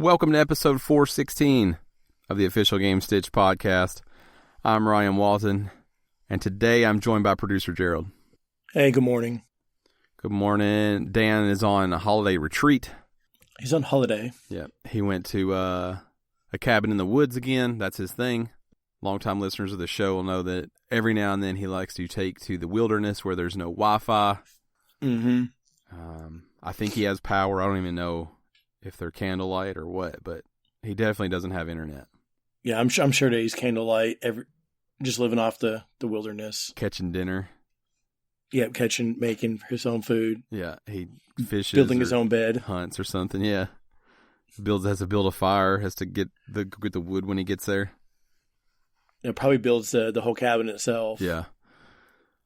Welcome to episode 416 of the official Gamestitch Podcast. I'm Ryan Walton, and today I'm joined by producer Gerald. Hey, good morning. Good morning. Dan is on a holiday retreat. He's on holiday. Yeah, he went to a cabin in the woods again. That's his thing. Longtime listeners of the show will know that every now and then he likes to take to the wilderness where there's no Wi-Fi. Mm-hmm. I think he has power. I don't even know if they're candlelight or what, but he definitely doesn't have internet. Yeah, I'm sure that he's candlelight, just living off the wilderness. Catching dinner. Yeah, making his own food. Yeah, he fishes. Building his own bed. Hunts or something, yeah. Has to build a fire, has to get the wood when he gets there. Yeah, probably builds the whole cabin itself. Yeah.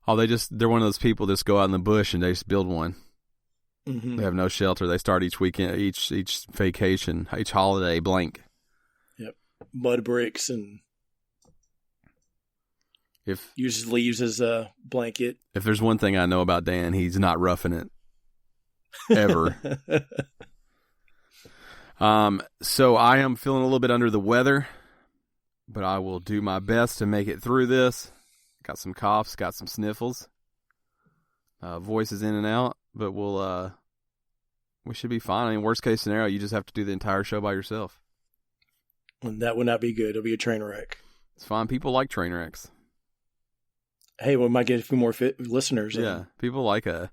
Oh, they're one of those people that just go out in the bush and they just build one. Mm-hmm. They have no shelter. They start each weekend, each vacation, each holiday blank. Yep. Mud bricks and uses leaves as a blanket. If there's one thing I know about Dan, he's not roughing it. Ever. So I am feeling a little bit under the weather, but I will do my best to make it through this. Got some coughs, got some sniffles. Voice is in and out, but we should be fine. I mean, worst case scenario, you just have to do the entire show by yourself. And that would not be good. It'll be a train wreck. It's fine. People like train wrecks. Hey, we might get a few more listeners. Yeah, people like a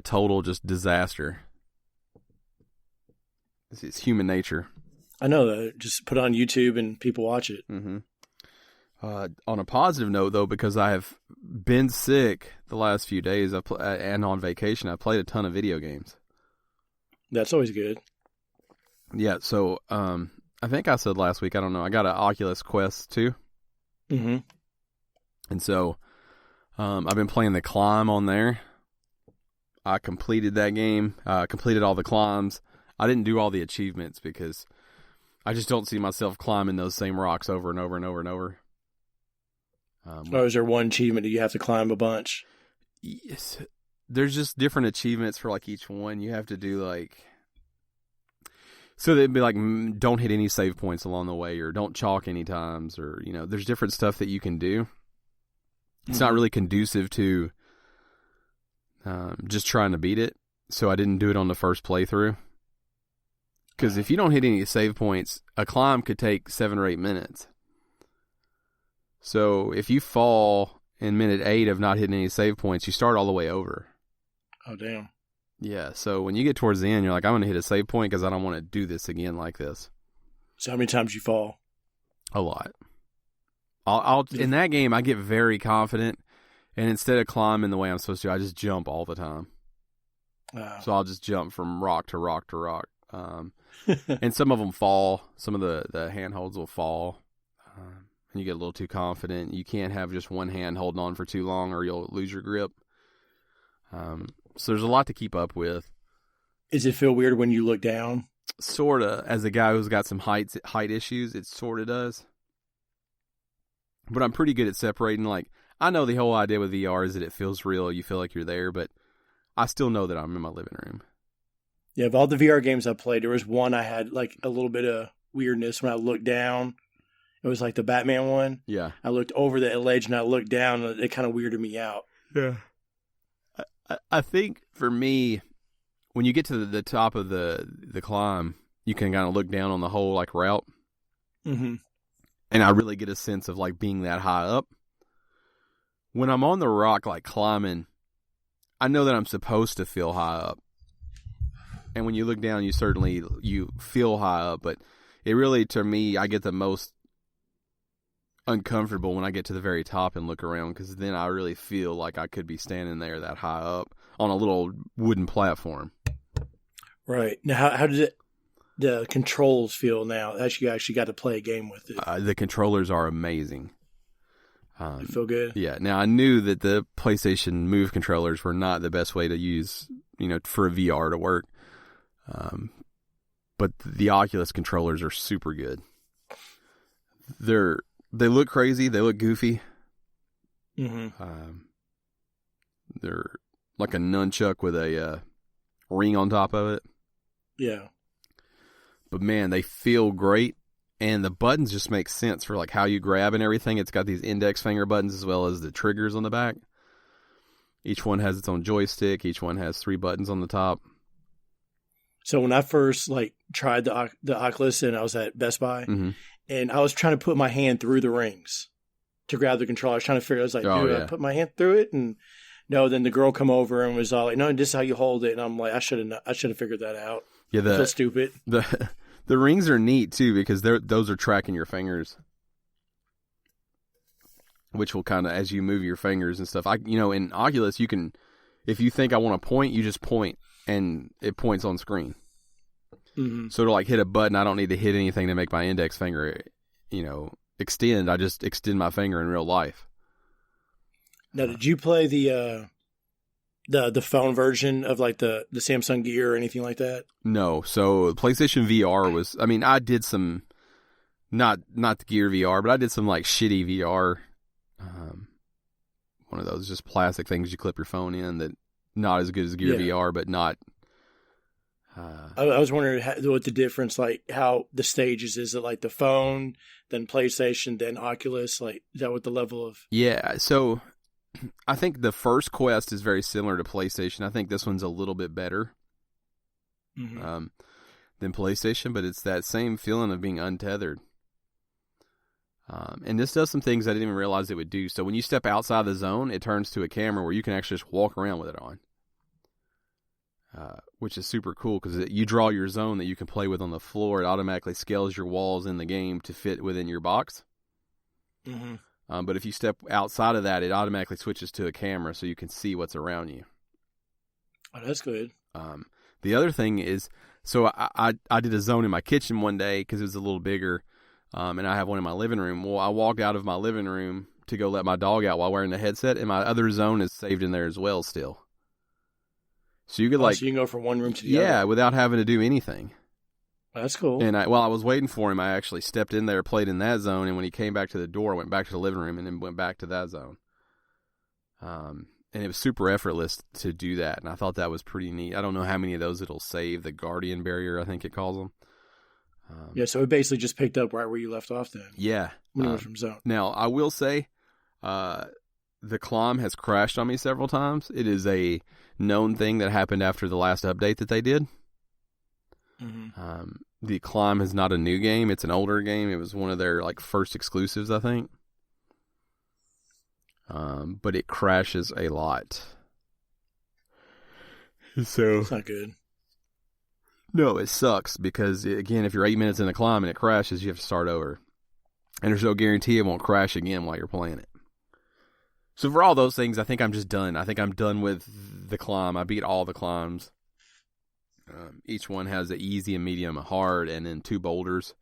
total just disaster. It's human nature. I know that. Just put it on YouTube and people watch it. Mm-hmm. On a positive note, though, because I have been sick the last few days and on vacation, I played a ton of video games. That's always good. Yeah, so I think I said last week, I don't know, I got an Oculus Quest 2. Mm-hmm. And so I've been playing the climb on there. I completed that game, completed all the climbs. I didn't do all the achievements because I just don't see myself climbing those same rocks over and over and over and over. Is there one achievement that you have to climb a bunch? Yes. There's just different achievements for like each one. You have to do like... So they'd be like, don't hit any save points along the way, or don't chalk any times, or, you know, there's different stuff that you can do. It's not really conducive to just trying to beat it. So I didn't do it on the first playthrough. Because if you don't hit any save points, a climb could take 7 or 8 minutes. So if you fall in minute 8 of not hitting any save points, you start all the way over. Oh, damn. Yeah, so when you get towards the end, you're like, I'm going to hit a save point because I don't want to do this again like this. So how many times you fall? A lot. In that game, I get very confident, and instead of climbing the way I'm supposed to, I just jump all the time. So I'll just jump from rock to rock to rock. And some of them fall. Some of the handholds will fall. And you get a little too confident. You can't have just one hand holding on for too long or you'll lose your grip. So there's a lot to keep up with. Does it feel weird when you look down? Sort of. As a guy who's got some height issues, it sort of does. But I'm pretty good at separating. Like, I know the whole idea with VR is that it feels real. You feel like you're there, but I still know that I'm in my living room. Yeah, of all the VR games I played, there was one I had like a little bit of weirdness when I looked down. It was like the Batman one. Yeah. I looked over the ledge and I looked down and it kind of weirded me out. Yeah. I think for me, when you get to the top of the climb, you can kind of look down on the whole like route. Mm-hmm. And I really get a sense of like being that high up. When I'm on the rock, like climbing, I know that I'm supposed to feel high up. And when you look down, you feel high up, but it really, to me, I get the most uncomfortable when I get to the very top and look around, because then I really feel like I could be standing there that high up on a little wooden platform. Right. Now, how did the controls feel now that you actually got to play a game with it? The controllers are amazing. They feel good? Yeah. Now, I knew that the PlayStation Move controllers were not the best way to use, for a VR to work. But the Oculus controllers are super good. They look crazy. They look goofy. Mm-hmm. They're like a nunchuck with a ring on top of it. Yeah. But man, they feel great. And the buttons just make sense for like how you grab and everything. It's got these index finger buttons as well as the triggers on the back. Each one has its own joystick. Each one has 3 buttons on the top. So when I first like tried the Oculus and I was at Best Buy, and I was trying to put my hand through the rings to grab the controller. I was trying to figure. I was like, I put my hand through it? And no. Then the girl come over and was all like, "No, this is how you hold it." And I'm like, I should have figured that out. Yeah, I feel stupid. The rings are neat too because those are tracking your fingers, which will kind of as you move your fingers and stuff. In Oculus, you can, if you think I want to point, you just point and it points on screen. Mm-hmm. So to like hit a button, I don't need to hit anything to make my index finger, extend. I just extend my finger in real life. Now, did you play the phone version of like the Samsung Gear or anything like that? No. So PlayStation VR was, I did some, not the Gear VR, but I did some like shitty VR. One of those just plastic things you clip your phone in that not as good as Gear VR, but not. I was wondering what the difference, like how the stages is. It like the phone, then PlayStation, then Oculus? Like, is that what the level of? Yeah. So I think the first Quest is very similar to PlayStation. I think this one's a little bit better than PlayStation, but it's that same feeling of being untethered. And this does some things I didn't even realize it would do. So when you step outside the zone, it turns to a camera where you can actually just walk around with it on, which is super cool because you draw your zone that you can play with on the floor. It automatically scales your walls in the game to fit within your box. But if you step outside of that, it automatically switches to a camera so you can see what's around you. Oh, that's good. The other thing is, so I did a zone in my kitchen one day because it was a little bigger, and I have one in my living room. Well, I walked out of my living room to go let my dog out while wearing the headset, and my other zone is saved in there as well still. So you could so you can go from one room to the other? Yeah, without having to do anything. That's cool. And while I was waiting for him, I actually stepped in there, played in that zone, and when he came back to the door, I went back to the living room and then went back to that zone. And it was super effortless to do that, and I thought that was pretty neat. I don't know how many of those it'll save, the Guardian Barrier, I think it calls them. So it basically just picked up right where you left off then. Yeah. When you went from zone. Now, I will say, the climb has crashed on me several times. It is a known thing that happened after the last update that they did. The climb is not a new game. It's an older game. It was one of their first exclusives, I think. But it crashes a lot. So it's not good. No, it sucks because, again, if you're 8 minutes in the climb and it crashes, you have to start over. And there's no guarantee it won't crash again while you're playing it. So for all those things, I think I'm just done. I think I'm done with the climb. I beat all the climbs. Each one has an easy, a medium, a hard, and then 2 boulders.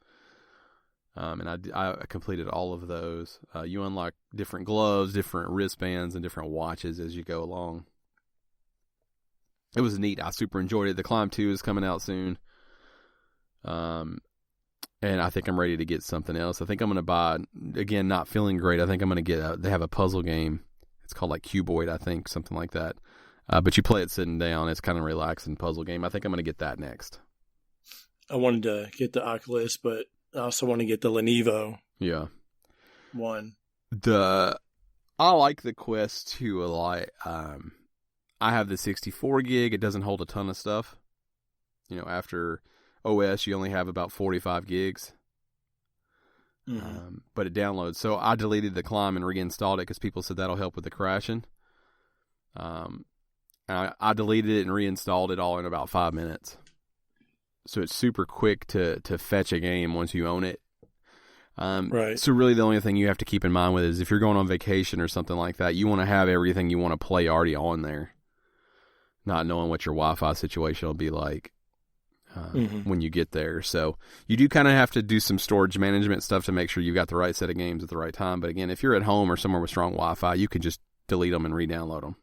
And I completed all of those. You unlock different gloves, different wristbands, and different watches as you go along. It was neat. I super enjoyed it. The Climb 2 is coming out soon. And I think I'm ready to get something else. I think I'm going to buy, again, not feeling great. I think I'm going to get they have a puzzle game. It's called Cuboid, I think, something like that. But you play it sitting down. It's kind of a relaxing puzzle game. I think I'm going to get that next. I wanted to get the Oculus, but I also want to get the Lenovo. Yeah. One. I like the Quest 2 a lot. I have the 64 gig. It doesn't hold a ton of stuff. After OS, you only have about 45 gigs. But it downloads. So I deleted the Climb and reinstalled it because people said that'll help with the crashing. I deleted it and reinstalled it all in about 5 minutes. So it's super quick to fetch a game once you own it. Right. So really the only thing you have to keep in mind with it is if you're going on vacation or something like that, you want to have everything you want to play already on there. Not knowing what your Wi-Fi situation will be like when you get there. So you do kind of have to do some storage management stuff to make sure you've got the right set of games at the right time. But again, if you're at home or somewhere with strong Wi-Fi, you can just delete them and re-download them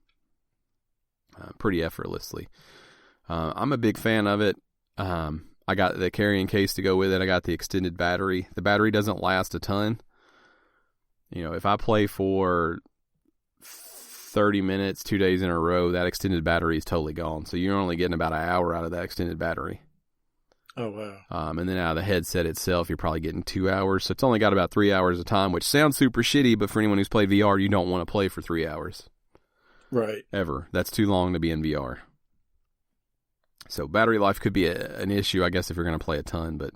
pretty effortlessly. I'm a big fan of it. I got the carrying case to go with it. I got the extended battery. The battery doesn't last a ton. If I play for 30 minutes, 2 days in a row, that extended battery is totally gone. So you're only getting about an hour out of that extended battery. Oh, wow. And then out of the headset itself, you're probably getting 2 hours. So it's only got about 3 hours of time, which sounds super shitty, but for anyone who's played VR, you don't want to play for 3 hours. Right. Ever. That's too long to be in VR. So battery life could be an issue, I guess, if you're going to play a ton, but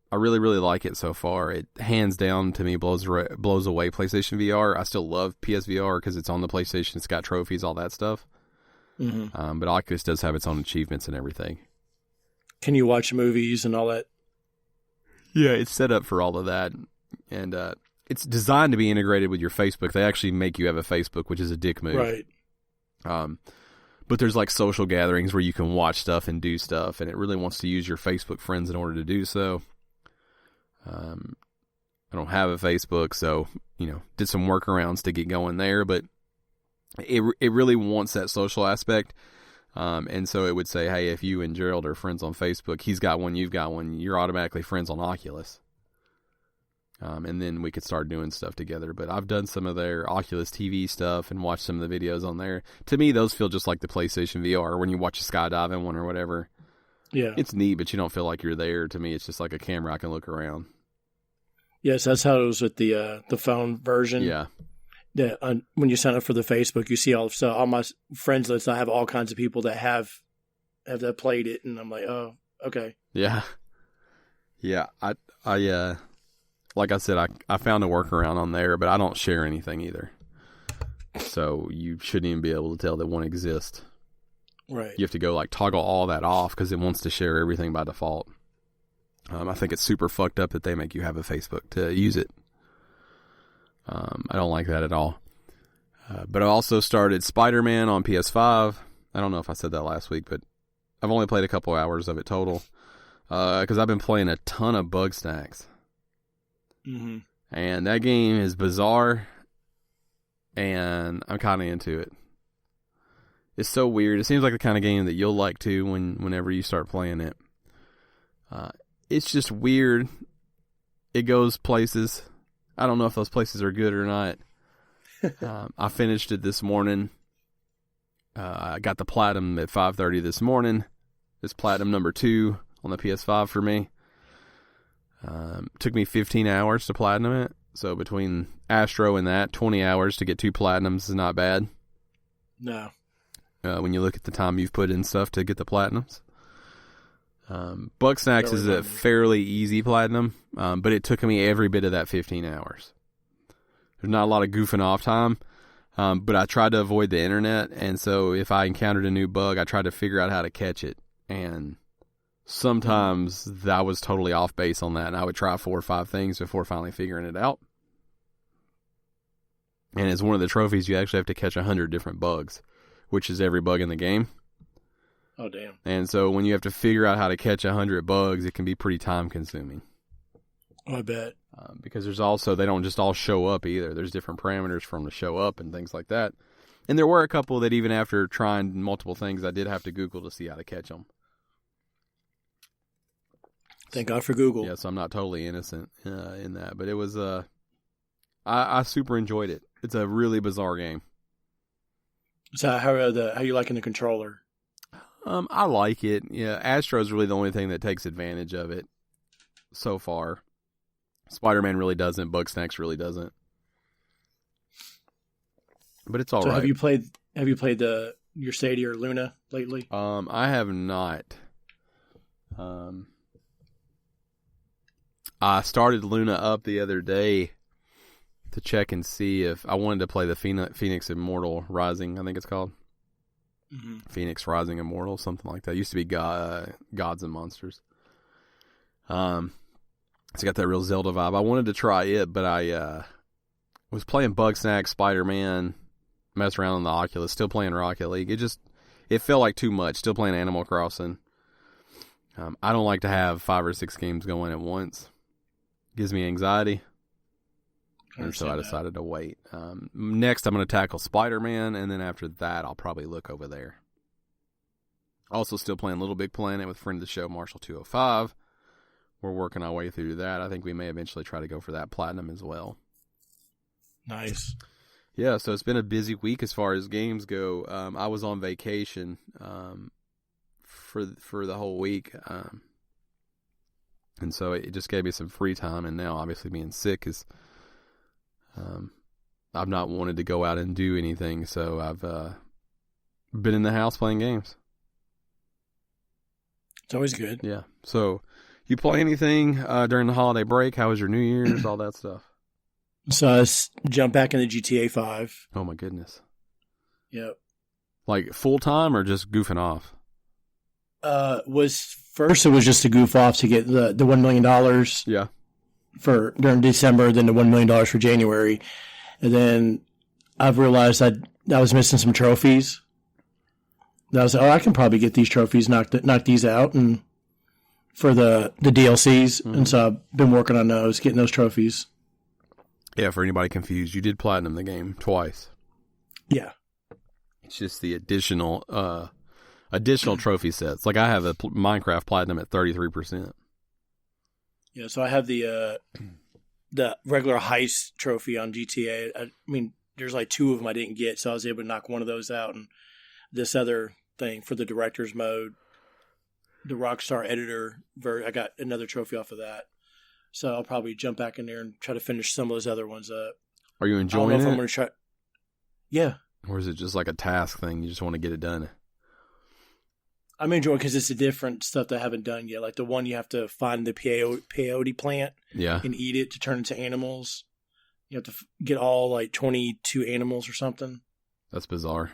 I really, really like it so far. It hands down to me blows away PlayStation VR. I still love PSVR because it's on the PlayStation. It's got trophies, all that stuff. Mm-hmm. But Oculus does have its own achievements and everything. Can you watch movies and all that? Yeah, it's set up for all of that. And it's designed to be integrated with your Facebook. They actually make you have a Facebook, which is a dick move. Right. But there's like social gatherings where you can watch stuff and do stuff, and it really wants to use your Facebook friends in order to do so. I don't have a Facebook, so, did some workarounds to get going there, but it really wants that social aspect. And so it would say, hey, if you and Gerald are friends on Facebook, he's got one, you've got one, you're automatically friends on Oculus. And then we could start doing stuff together. But I've done some of their Oculus TV stuff and watched some of the videos on there. To me, those feel just like the PlayStation VR when you watch a skydiving one or whatever. Yeah. It's neat, but you don't feel like you're there. To me, it's just like a camera I can look around. Yes, that's how it was with the phone version. Yeah. When you sign up for the Facebook, you see all my friends list. I have all kinds of people that have that played it, and I'm like, oh, okay. Yeah. Yeah. I like I said, I found a workaround on there, but I don't share anything either. So you shouldn't even be able to tell that one exists. Right. You have to go toggle all that off because it wants to share everything by default. I think it's super fucked up that they make you have a Facebook to use it. I don't like that at all. But I also started Spider-Man on PS5. I don't know if I said that last week, but I've only played a couple hours of it total. Because I've been playing a ton of Bugsnax. Mm-hmm. And that game is bizarre. And I'm kind of into it. It's so weird. It seems like the kind of game that you'll like too whenever you start playing it. It's just weird. It goes places. I don't know if those places are good or not. I finished it this morning. I got the platinum at 5:30 this morning. It's platinum number 2 on the PS5 for me. Took me 15 hours to platinum it. So between Astro and that, 20 hours to get 2 platinums is not bad. No. When you look at the time you've put in stuff to get the platinums. Bugsnax is a fairly easy platinum, but it took me every bit of that 15 hours. There's not a lot of goofing off time, but I tried to avoid the internet, and so if I encountered a new bug, I tried to figure out how to catch it, and sometimes I was totally off base on that, and I would try 4 or 5 things before finally figuring it out. And as one of the trophies, you actually have to catch 100 different bugs, which is every bug in the game. Oh, damn. And so when you have to figure out how to catch 100 bugs, it can be pretty time consuming. Oh, I bet. Because there's also, they don't just all show up either. There's different parameters for them to show up and things like that. And there were a couple that even after trying multiple things, I did have to Google to see how to catch them. Thank God for Google. Yeah, so I'm not totally innocent in that. But it was, I super enjoyed it. It's a really bizarre game. So how you liking the controller? I like it. Yeah, Astro's really the only thing that takes advantage of it so far. Spider-Man really doesn't. Bugsnax really doesn't. But it's all right. Have you played your Stadia or Luna lately? I have not. I started Luna up the other day to check and see if I wanted to play the Phoenix Immortal Rising, I think it's called. Mm-hmm. Phoenix Rising Immortal, something like that. It used to be Gods and Monsters. It's got that real Zelda vibe. I wanted to try it, but I was playing Bugsnax, Spider-Man, messing around on the Oculus, still playing Rocket League. It felt like too much. Still playing Animal Crossing. I don't like to have 5 or 6 games going at once. It gives me anxiety. And so I decided to wait. Next, I'm going to tackle Spider-Man, and then after that, I'll probably look over there. Also still playing Little Big Planet with friend of the show, Marshall 205. We're working our way through that. I think we may eventually try to go for that platinum as well. Nice. Yeah, so it's been a busy week as far as games go. I was on vacation for the whole week, and so it just gave me some free time. And now, obviously, being sick is, I've not wanted to go out and do anything, so I've been in the house playing games. It's always good. Yeah. So, you play anything during the holiday break? How was your New Year's? All that stuff. So I jumped back into GTA 5. Oh my goodness. Yep. Like full time or just goofing off? It was just a goof off to get the $1 million. Yeah. For during December, then the $1 million for January. And then I've realized I was missing some trophies. And I was like, I can probably get these trophies, knock these out, and for the DLCs. Mm-hmm. And so I've been working on those, getting those trophies. Yeah, for anybody confused, you did platinum the game twice. Yeah. It's just the additional trophy sets. Like I have a Minecraft platinum at 33%. Yeah, so I have the regular heist trophy on GTA. I mean, there's like 2 of them I didn't get, so I was able to knock one of those out. And this other thing for the director's mode, the Rockstar editor, I got another trophy off of that. So I'll probably jump back in there and try to finish some of those other ones up. Are you enjoying it? I don't know if I'm going to try. Yeah. Or is it just like a task thing? You just want to get it done? I'm enjoying because it's a different stuff that I haven't done yet. Like the one you have to find the peyote plant and eat it to turn into animals. You have to get all like 22 animals or something. That's bizarre.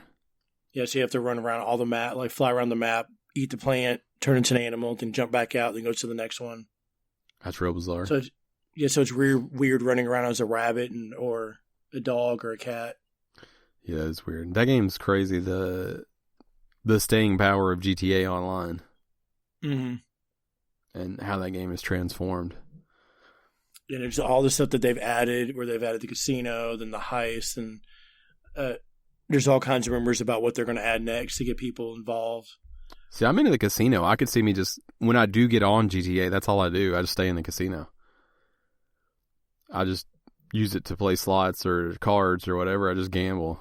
Yeah, so you have to run around all the map, like fly around the map, eat the plant, turn into an animal, then jump back out, then go to the next one. That's real bizarre. So it's weird running around as a rabbit or a dog or a cat. Yeah, it's weird. That game's crazy. The staying power of GTA Online. Mm-hmm. And how that game is transformed. And there's all the stuff that they've added, where they've added the casino, then the heist, and there's all kinds of rumors about what they're going to add next to get people involved. See, I'm into the casino. I could see me just, when I do get on GTA, that's all I do. I just stay in the casino. I just use it to play slots or cards or whatever. I just gamble.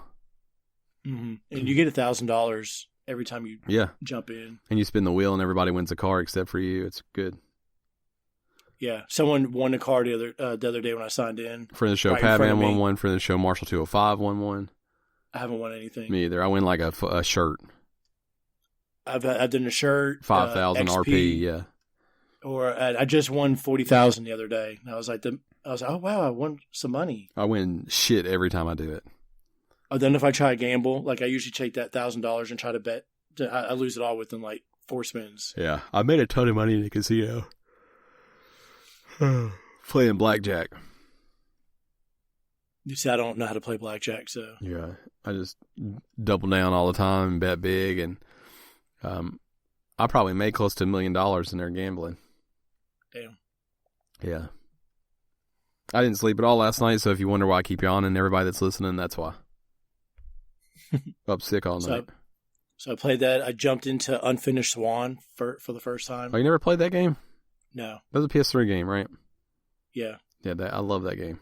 Mm-hmm. And you get $1,000 every time you jump in. And you spin the wheel and everybody wins a car except for you. It's good. Yeah. Someone won a car the other day when I signed in. For the show, Padman won one. For the show, Marshall 205 won one. I haven't won anything. Me either. I win like a shirt. I've done a shirt. 5,000 RP, yeah. Or I just won 40,000 the other day. And I was like, oh wow, I won some money. I win shit every time I do it. Oh, then if I try to gamble, like I usually take that $1,000 and try to bet, I lose it all within like 4 spins. Yeah, I made a ton of money in the casino. Playing blackjack. You see, I don't know how to play blackjack, so. Yeah, I just double down all the time and bet big, and I probably made close to $1 million in there gambling. Damn. Yeah. I didn't sleep at all last night, so if you wonder why I keep yawning, everybody that's listening, that's why. Up sick all night. So I played that. I jumped into Unfinished Swan for the first time. Oh, you never played that game? No. That was a PS3 game, right? Yeah. Yeah, I love that game.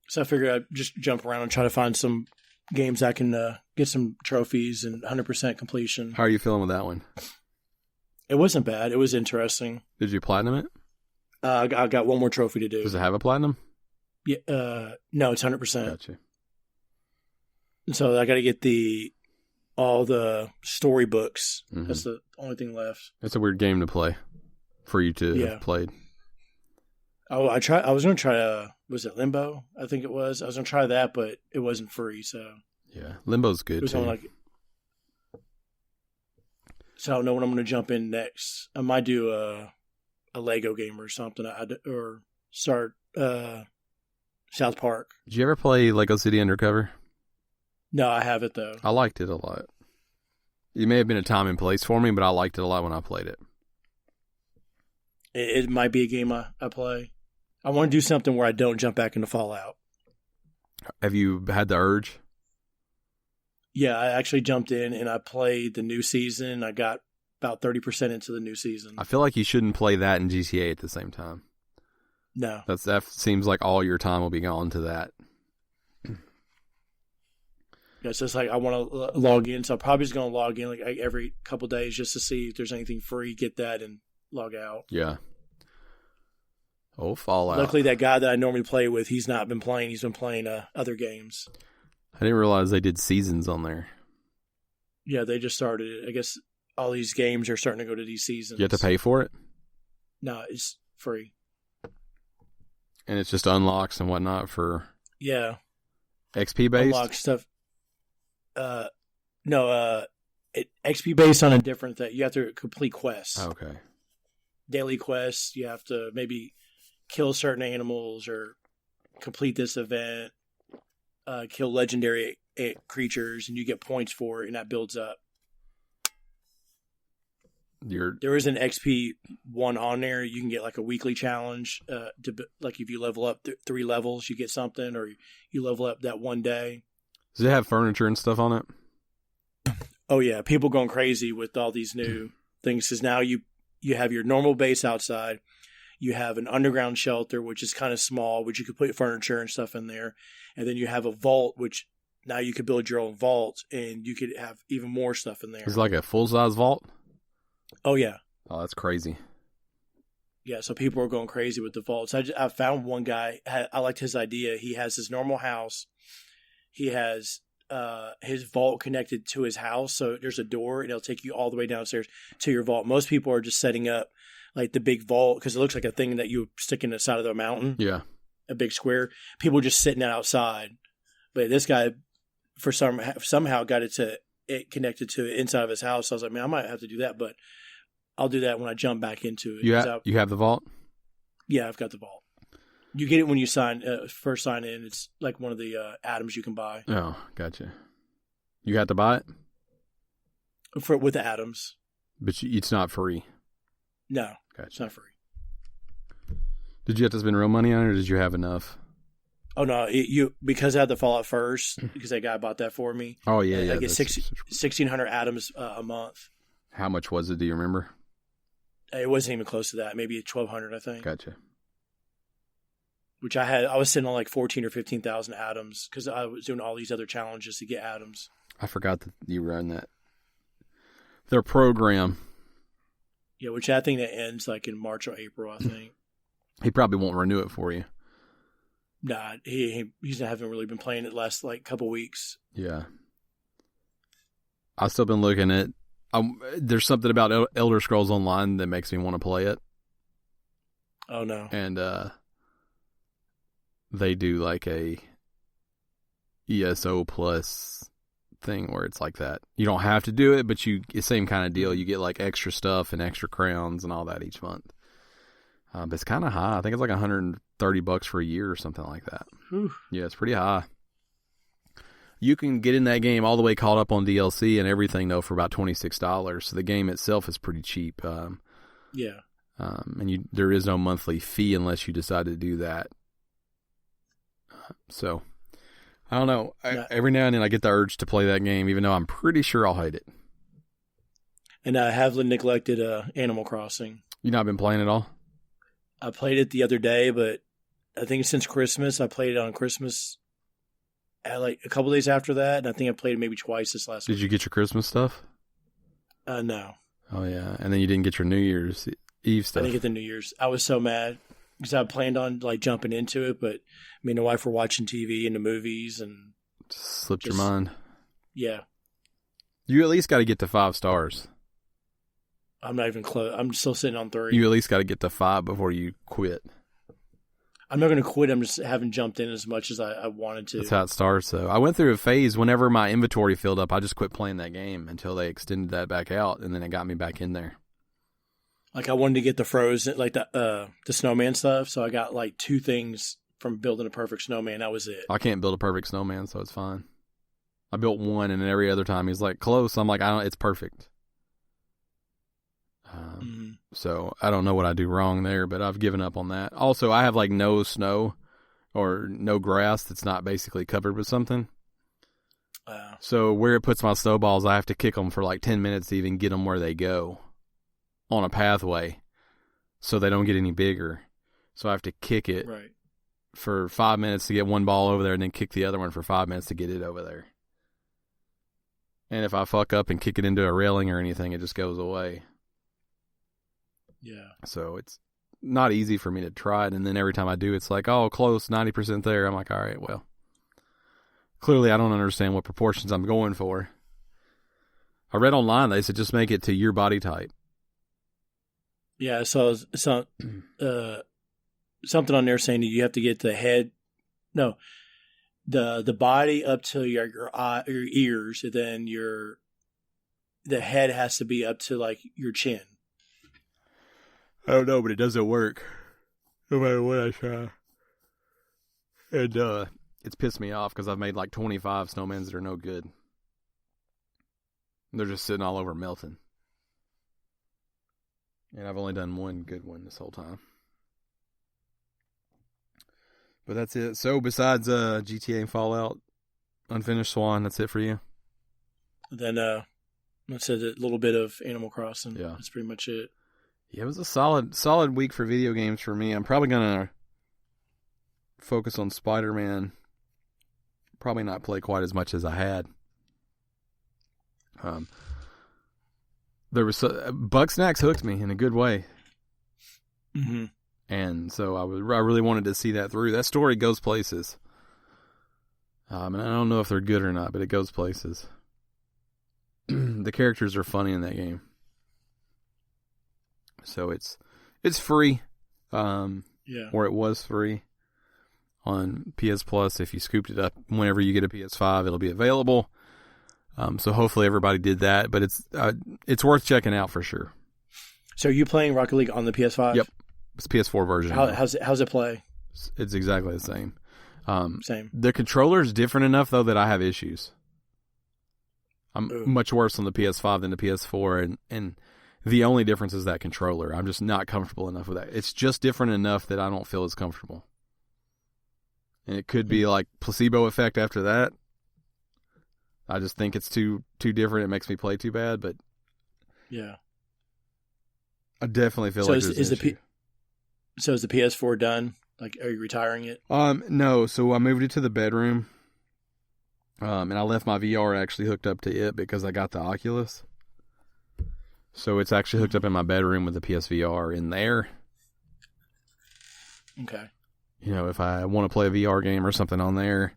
So I figured I'd just jump around and try to find some games I can get some trophies and 100% completion. How are you feeling with that one? It wasn't bad. It was interesting. Did you platinum it? I got one more trophy to do. Does it have a platinum? Yeah. No, it's 100%. Gotcha. So I got to get all the storybooks. Mm-hmm. That's the only thing left. It's a weird game to play for you to have played. Oh, I was going to try, was it Limbo? I think it was. I was going to try that, but it wasn't free, so. Yeah, Limbo's good, it was too. So I don't know when I'm going to jump in next. I might do a Lego game or something, or start South Park. Did you ever play Lego City Undercover? No, I haven't, though. I liked it a lot. It may have been a time and place for me, but I liked it a lot when I played it. It might be a game I play. I want to do something where I don't jump back into Fallout. Have you had the urge? Yeah, I actually jumped in and I played the new season. I got about 30% into the new season. I feel like you shouldn't play that and GTA at the same time. No. That seems like all your time will be gone to that. Yeah, so it's like I want to log in, so I'm probably just going to log in like every couple days just to see if there's anything free, get that, and log out. Yeah. Oh, Fallout. Luckily, that guy that I normally play with, he's not been playing. He's been playing other games. I didn't realize they did seasons on there. Yeah, they just started it. I guess all these games are starting to go to these seasons. You have to pay for it? No, it's free. And it's just unlocks and whatnot for... Yeah. XP based? Unlock stuff. No, XP based on a different thing. You have to complete quests. Okay. Daily quests. You have to maybe kill certain animals or complete this event. Kill legendary creatures, and you get points for it, and that builds up. There is an XP one on there. You can get like a weekly challenge. Like if you level up 3 levels, you get something, or you level up that one day. Does it have furniture and stuff on it? Oh yeah, people going crazy with all these new things because now you have your normal base outside. You have an underground shelter, which is kind of small, which you could put furniture and stuff in there. And then you have a vault, which now you could build your own vault, and you could have even more stuff in there. It's like a full-size vault? Oh, yeah. Oh, that's crazy. Yeah, so people are going crazy with the vaults. I found one guy, I liked his idea. He has his normal house. He has his vault connected to his house, so there's a door, and it'll take you all the way downstairs to your vault. Most people are just setting up like the big vault because it looks like a thing that you stick in the side of the mountain. Yeah. A big square. People just sitting outside. But this guy, somehow got it connected to the inside of his house. So I was like, man, I might have to do that, but I'll do that when I jump back into it. You have the vault? Yeah, I've got the vault. You get it when you first sign in. It's like one of the atoms you can buy. Oh, gotcha. You have to buy it? With the atoms. But it's not free? No, gotcha. It's not free. Did you have to spend real money on it, or did you have enough? Oh, no. Because I had the Fallout first, because that guy bought that for me. Oh, yeah. I get 1,600 atoms a month. How much was it? Do you remember? It wasn't even close to that. Maybe 1,200, I think. Gotcha. Which I was sitting on like 14 or 15,000 atoms because I was doing all these other challenges to get atoms. I forgot that you run that. Their program. Yeah, which I think that ends like in March or April, I think. He probably won't renew it for you. Nah, he's haven't really been playing it the last like couple weeks. Yeah. I've still been looking at. There's something about Elder Scrolls Online that makes me want to play it. Oh no! And they do like a ESO plus thing where it's like that. You don't have to do it, but it's same kind of deal. You get like extra stuff and extra crowns and all that each month. But it's kind of high. I think it's like $130 for a year or something like that. Whew. Yeah, it's pretty high. You can get in that game all the way caught up on DLC and everything, though, for about $26. So the game itself is pretty cheap. Yeah. And there is no monthly fee unless you decide to do that. So, I don't know. Every now and then I get the urge to play that game, even though I'm pretty sure I'll hate it. And I have neglected Animal Crossing. You not been playing at all? I played it the other day, but I think since Christmas, I played it on Christmas. Like a couple days after that, and I think I played it maybe twice this last week. Did you get your Christmas stuff? No. Oh, yeah. And then you didn't get your New Year's Eve stuff. I didn't get the New Year's. I was so mad because I planned on like jumping into it, but me and the wife were watching TV and the movies and just slipped your mind. Yeah. You at least got to get to 5 stars. I'm not even close. I'm still sitting on 3. You at least got to get to 5 before you quit. I'm not going to quit. I'm just haven't jumped in as much as I wanted to. That's how it starts, though. I went through a phase whenever my inventory filled up, I just quit playing that game until they extended that back out, and then it got me back in there. Like I wanted to get the Frozen, like the snowman stuff, so I got like 2 things from building a perfect snowman. That was it. I can't build a perfect snowman, so it's fine. I built one, and then every other time he's like, close. I'm like, it's perfect. So I don't know what I do wrong there, but I've given up on that. Also, I have like no snow or no grass that's not basically covered with something. So where it puts my snowballs, I have to kick them for like 10 minutes to even get them where they go on a pathway so they don't get any bigger. So I have to kick it for 5 minutes to get one ball over there and then kick the other one for 5 minutes to get it over there. And if I fuck up and kick it into a railing or anything, it just goes away. Yeah. So it's not easy for me to try it. And then every time I do, it's like, oh, close, 90% there. I'm like, all right, well, clearly I don't understand what proportions I'm going for. I read online, they said just make it to your body type. Yeah, so something on there saying that you have to get the head, no, the body up to your ears, and then the head has to be up to like your chin. I don't know, but it doesn't work. No matter what I try. And it's pissed me off because I've made like 25 snowmans that are no good. They're just sitting all over melting. And I've only done one good one this whole time. But that's it. So besides GTA and Fallout, Unfinished Swan, that's it for you? Then I said a little bit of Animal Crossing. Yeah. That's pretty much it. Yeah, it was a solid week for video games for me. I'm probably going to focus on Spider-Man. Probably not play quite as much as I had. There was Bugsnax hooked me in a good way. Mm-hmm. And so I really wanted to see that through. That story goes places. And I don't know if they're good or not, but it goes places. The characters are funny in that game. So it's free. Or it was free on PS Plus. If you scooped it up whenever you get a PS5, it'll be available. So hopefully everybody did that, but it's worth checking out for sure. So are you playing Rocket League on the PS5? Yep. It's PS4 version. How's it play? It's exactly the same. Same. The controller is different enough though that I have issues. I'm much worse on the PS5 than the PS4, and the only difference is that controller. I'm just not comfortable enough with that. It's just different enough that I don't feel as comfortable. And it could be like placebo effect after that. I just think it's too different. It makes me play too bad, but yeah, I definitely feel like there's an issue. So is the PS4 done? Like, are you retiring it? No. So I moved it to the bedroom, and I left my VR actually hooked up to it because I got the Oculus. So it's actually hooked up in my bedroom with the PSVR in there. Okay. You know, if I want to play a VR game or something on there.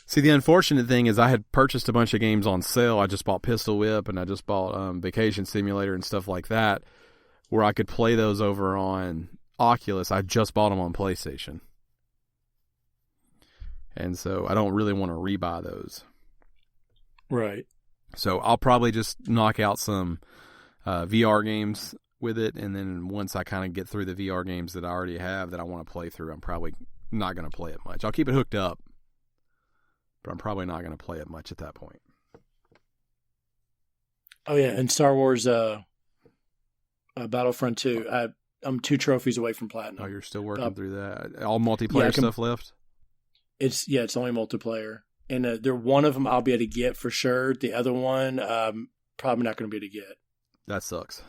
See, the unfortunate thing is I had purchased a bunch of games on sale. I just bought Pistol Whip and I just bought Vacation Simulator and stuff like that where I could play those over on Oculus. I just bought them on PlayStation. And so I don't really want to rebuy those. Right. So I'll probably just knock out some VR games with it. And then once I kind of get through the VR games that I already have that I want to play through, I'm probably not going to play it much. I'll keep it hooked up. But I'm probably not going to play it much at that point. Oh, yeah. And Star Wars Battlefront 2, I'm 2 trophies away from Platinum. Oh, you're still working through that? All multiplayer stuff left? It's only multiplayer. And they're one of them I'll be able to get for sure. The other one, probably not going to be able to get. That sucks.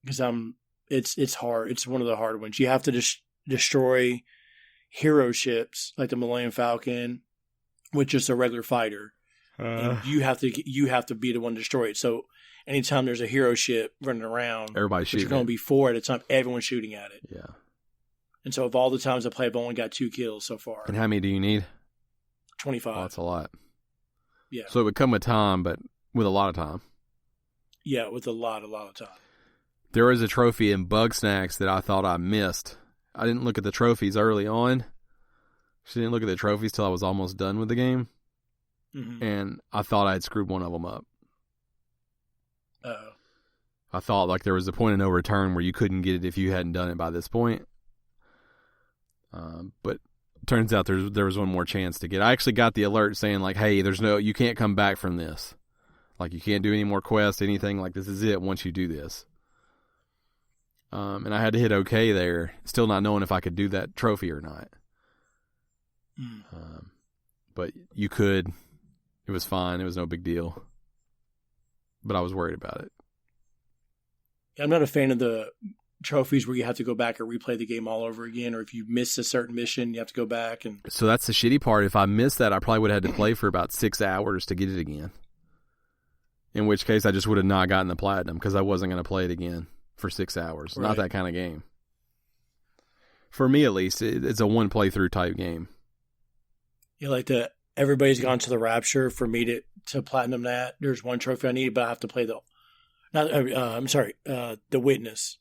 Because it's hard. It's one of the hard ones. You have to destroy hero ships like the Millennium Falcon with just a regular fighter. And you have to be the one to destroy it. So anytime there's a hero ship running around, everybody's shooting. There's going to be 4 at a time. Everyone's shooting at it. Yeah. And so of all the times I played, I've only got 2 kills so far. And how many do you need? 25. Oh, that's a lot. Yeah. So it would come with time, but with a lot of time. Yeah, with a lot of time. There was a trophy in Bugsnax that I thought I missed. I didn't look at the trophies early on. She didn't look at the trophies till I was almost done with the game. Mm-hmm. And I thought I had screwed one of them up. Uh-oh. I thought like there was a point of no return where you couldn't get it if you hadn't done it by this point. But it turns out there was one more chance to get. I actually got the alert saying like, hey, you can't come back from this. Like you can't do any more quests, anything like this is it once you do this. And I had to hit OK there, still not knowing if I could do that trophy or not. But you could. It was fine. It was no big deal. But I was worried about it. I'm not a fan of the trophies where you have to go back and replay the game all over again, or if you miss a certain mission, you have to go back. And so that's the shitty part. If I missed that, I probably would have had to play for about 6 hours to get it again. In which case, I just would have not gotten the platinum because I wasn't going to play it again for 6 hours. Right. Not that kind of game. For me, at least, it's a one playthrough type game. Yeah, like everybody's gone to the Rapture. For me to platinum that, there's one trophy I need, but I have to play the Witness.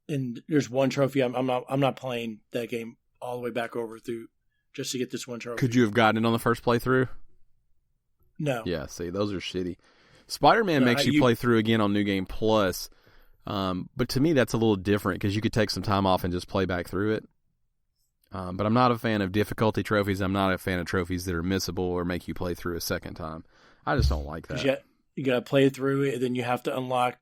And there's one trophy. I'm not playing that game all the way back over through just to get this one trophy. Could you have gotten it on the first playthrough? No. Yeah, see, those are shitty. Spider-Man makes you play through again on New Game Plus, but to me that's a little different because you could take some time off and just play back through it. But I'm not a fan of difficulty trophies. I'm not a fan of trophies that are missable or make you play through a second time. I just don't like that. You got to play through it, and then you have to unlock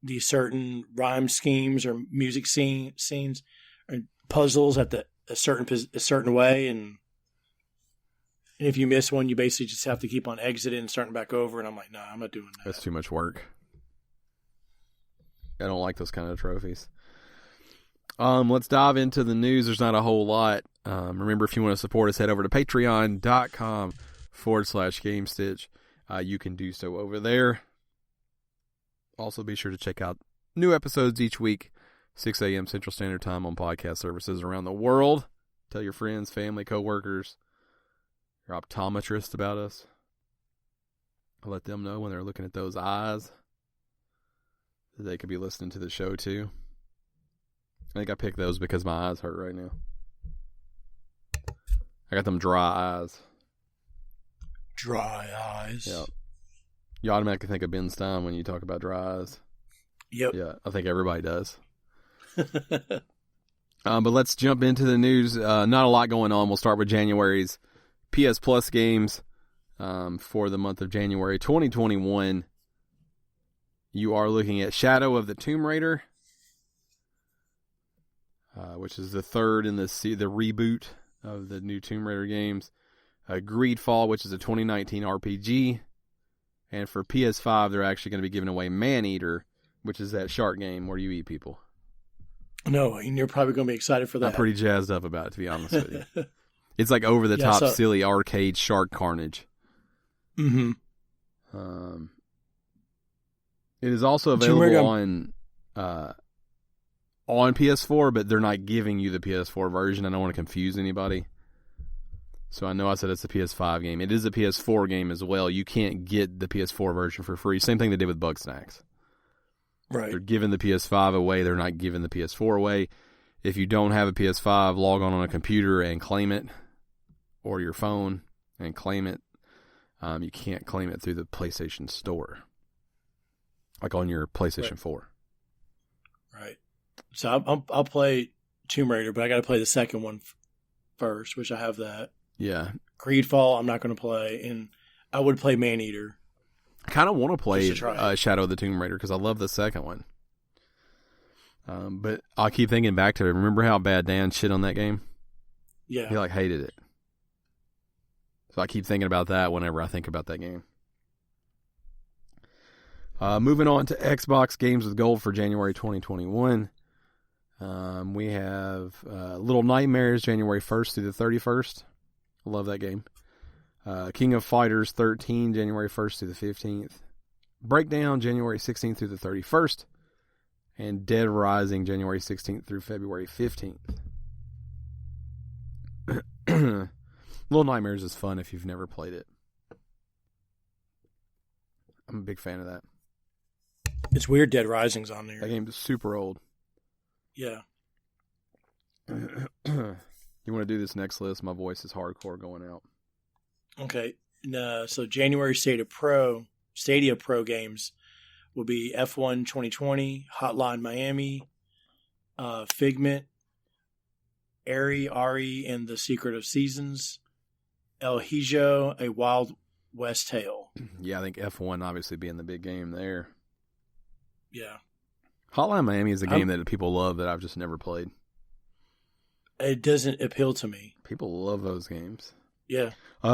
these certain rhyme schemes or music scenes or puzzles at a certain way, and if you miss one, you basically just have to keep on exiting and starting back over. And I'm like, nah, I'm not doing that. That's too much work. I don't like those kind of trophies. Let's dive into the news. There's not a whole lot. Remember, if you want to support us, head over to patreon.com/Gamestitch. You can do so over there. Also, be sure to check out new episodes each week, 6 a.m. Central Standard Time on podcast services around the world. Tell your friends, family, coworkers, your optometrist about us. Let them know when they're looking at those eyes that they could be listening to the show too. I think I picked those because my eyes hurt right now. I got them dry eyes. Dry eyes? Yep. You automatically think of Ben Stein when you talk about dry eyes. Yep. Yeah, I think everybody does. But let's jump into the news. Not a lot going on. We'll start with January's PS Plus games for the month of January 2021. You are looking at Shadow of the Tomb Raider, which is the third in the reboot of the new Tomb Raider games. Greedfall, which is a 2019 RPG. And for PS5, they're actually going to be giving away Maneater, which is that shark game where you eat people. No, and you're probably going to be excited for that. I'm pretty jazzed up about it, to be honest with you. It's like over-the-top, silly arcade shark carnage. Mm-hmm. It is also available on PS4, but they're not giving you the PS4 version. I don't want to confuse anybody. So I know I said it's a PS5 game. It is a PS4 game as well. You can't get the PS4 version for free. Same thing they did with Bugsnax. Right. They're giving the PS5 away. They're not giving the PS4 away. If you don't have a PS5, log on a computer and claim it, or your phone and claim it. You can't claim it through the PlayStation Store, like on your PlayStation 4. Right. So I'll play Tomb Raider, but I got to play the second one first, which I have that. Yeah. Greedfall, I'm not going to play, and I would play Maneater. I kind of want to play Shadow of the Tomb Raider because I love the second one. But I'll keep thinking back to it. Remember how bad Dan shit on that game? Yeah. He hated it. So I keep thinking about that whenever I think about that game. Moving on to Xbox Games with Gold for January 2021. We have Little Nightmares January 1st through the 31st. I love that game. King of Fighters 13 January 1st through the 15th. Breakdown January 16th through the 31st. And Dead Rising January 16th through February 15th. Little Nightmares is fun if you've never played it. I'm a big fan of that. It's weird Dead Rising's on there. That game is super old. Yeah. You want to do this next list? My voice is hardcore going out. Okay. So January Stadia Pro games will be F1 2020, Hotline Miami, Figment, Ari and the Secret of Seasons, El Hijo, A Wild West Tale. Yeah, I think F1 obviously being the big game there. Yeah. Hotline Miami is a game that people love that I've just never played. It doesn't appeal to me. People love those games. Yeah.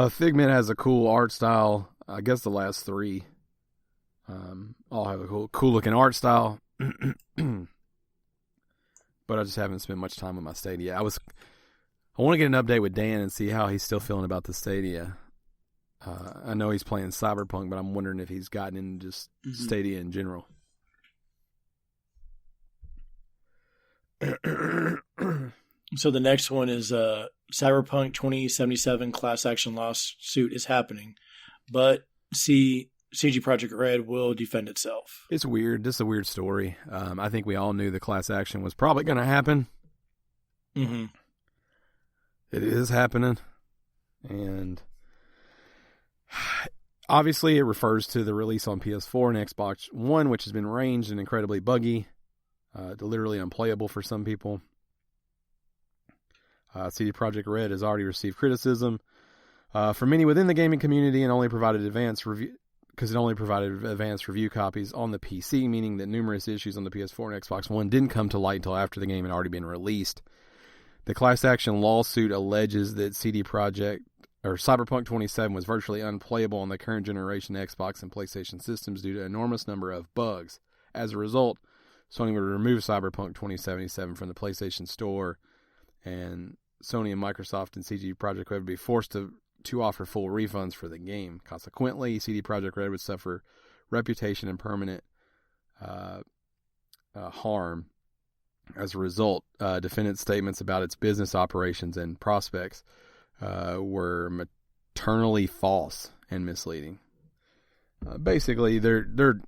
Figment has a cool art style. I guess the last three all have a cool looking art style. but I just haven't spent much time with my Stadia. I want to get an update with Dan and see how he's still feeling about the Stadia. I know he's playing Cyberpunk, but I'm wondering if he's gotten into just Stadia in general. So the next one is Cyberpunk 2077 class action lawsuit is happening, but CG Projekt Red will defend itself. It's weird. This is a weird story. I think we all knew the class action was probably going to happen. Mm-hmm. It is happening. And obviously it refers to the release on PS4 and Xbox One, which has been ranged and incredibly buggy, literally unplayable for some people. CD Projekt Red has already received criticism from many within the gaming community and only provided advanced review copies on the PC, meaning that numerous issues on the PS4 and Xbox One didn't come to light until after the game had already been released. The class action lawsuit alleges that Cyberpunk 27 was virtually unplayable on the current generation Xbox and PlayStation systems due to an enormous number of bugs. As a result, Sony would remove Cyberpunk 2077 from the PlayStation Store, and Sony and Microsoft and CG Projekt Red would be forced to offer full refunds for the game. Consequently, CD Projekt Red would suffer reputation and permanent harm. As a result, defendant statements about its business operations and prospects were maternally false and misleading. Basically, they're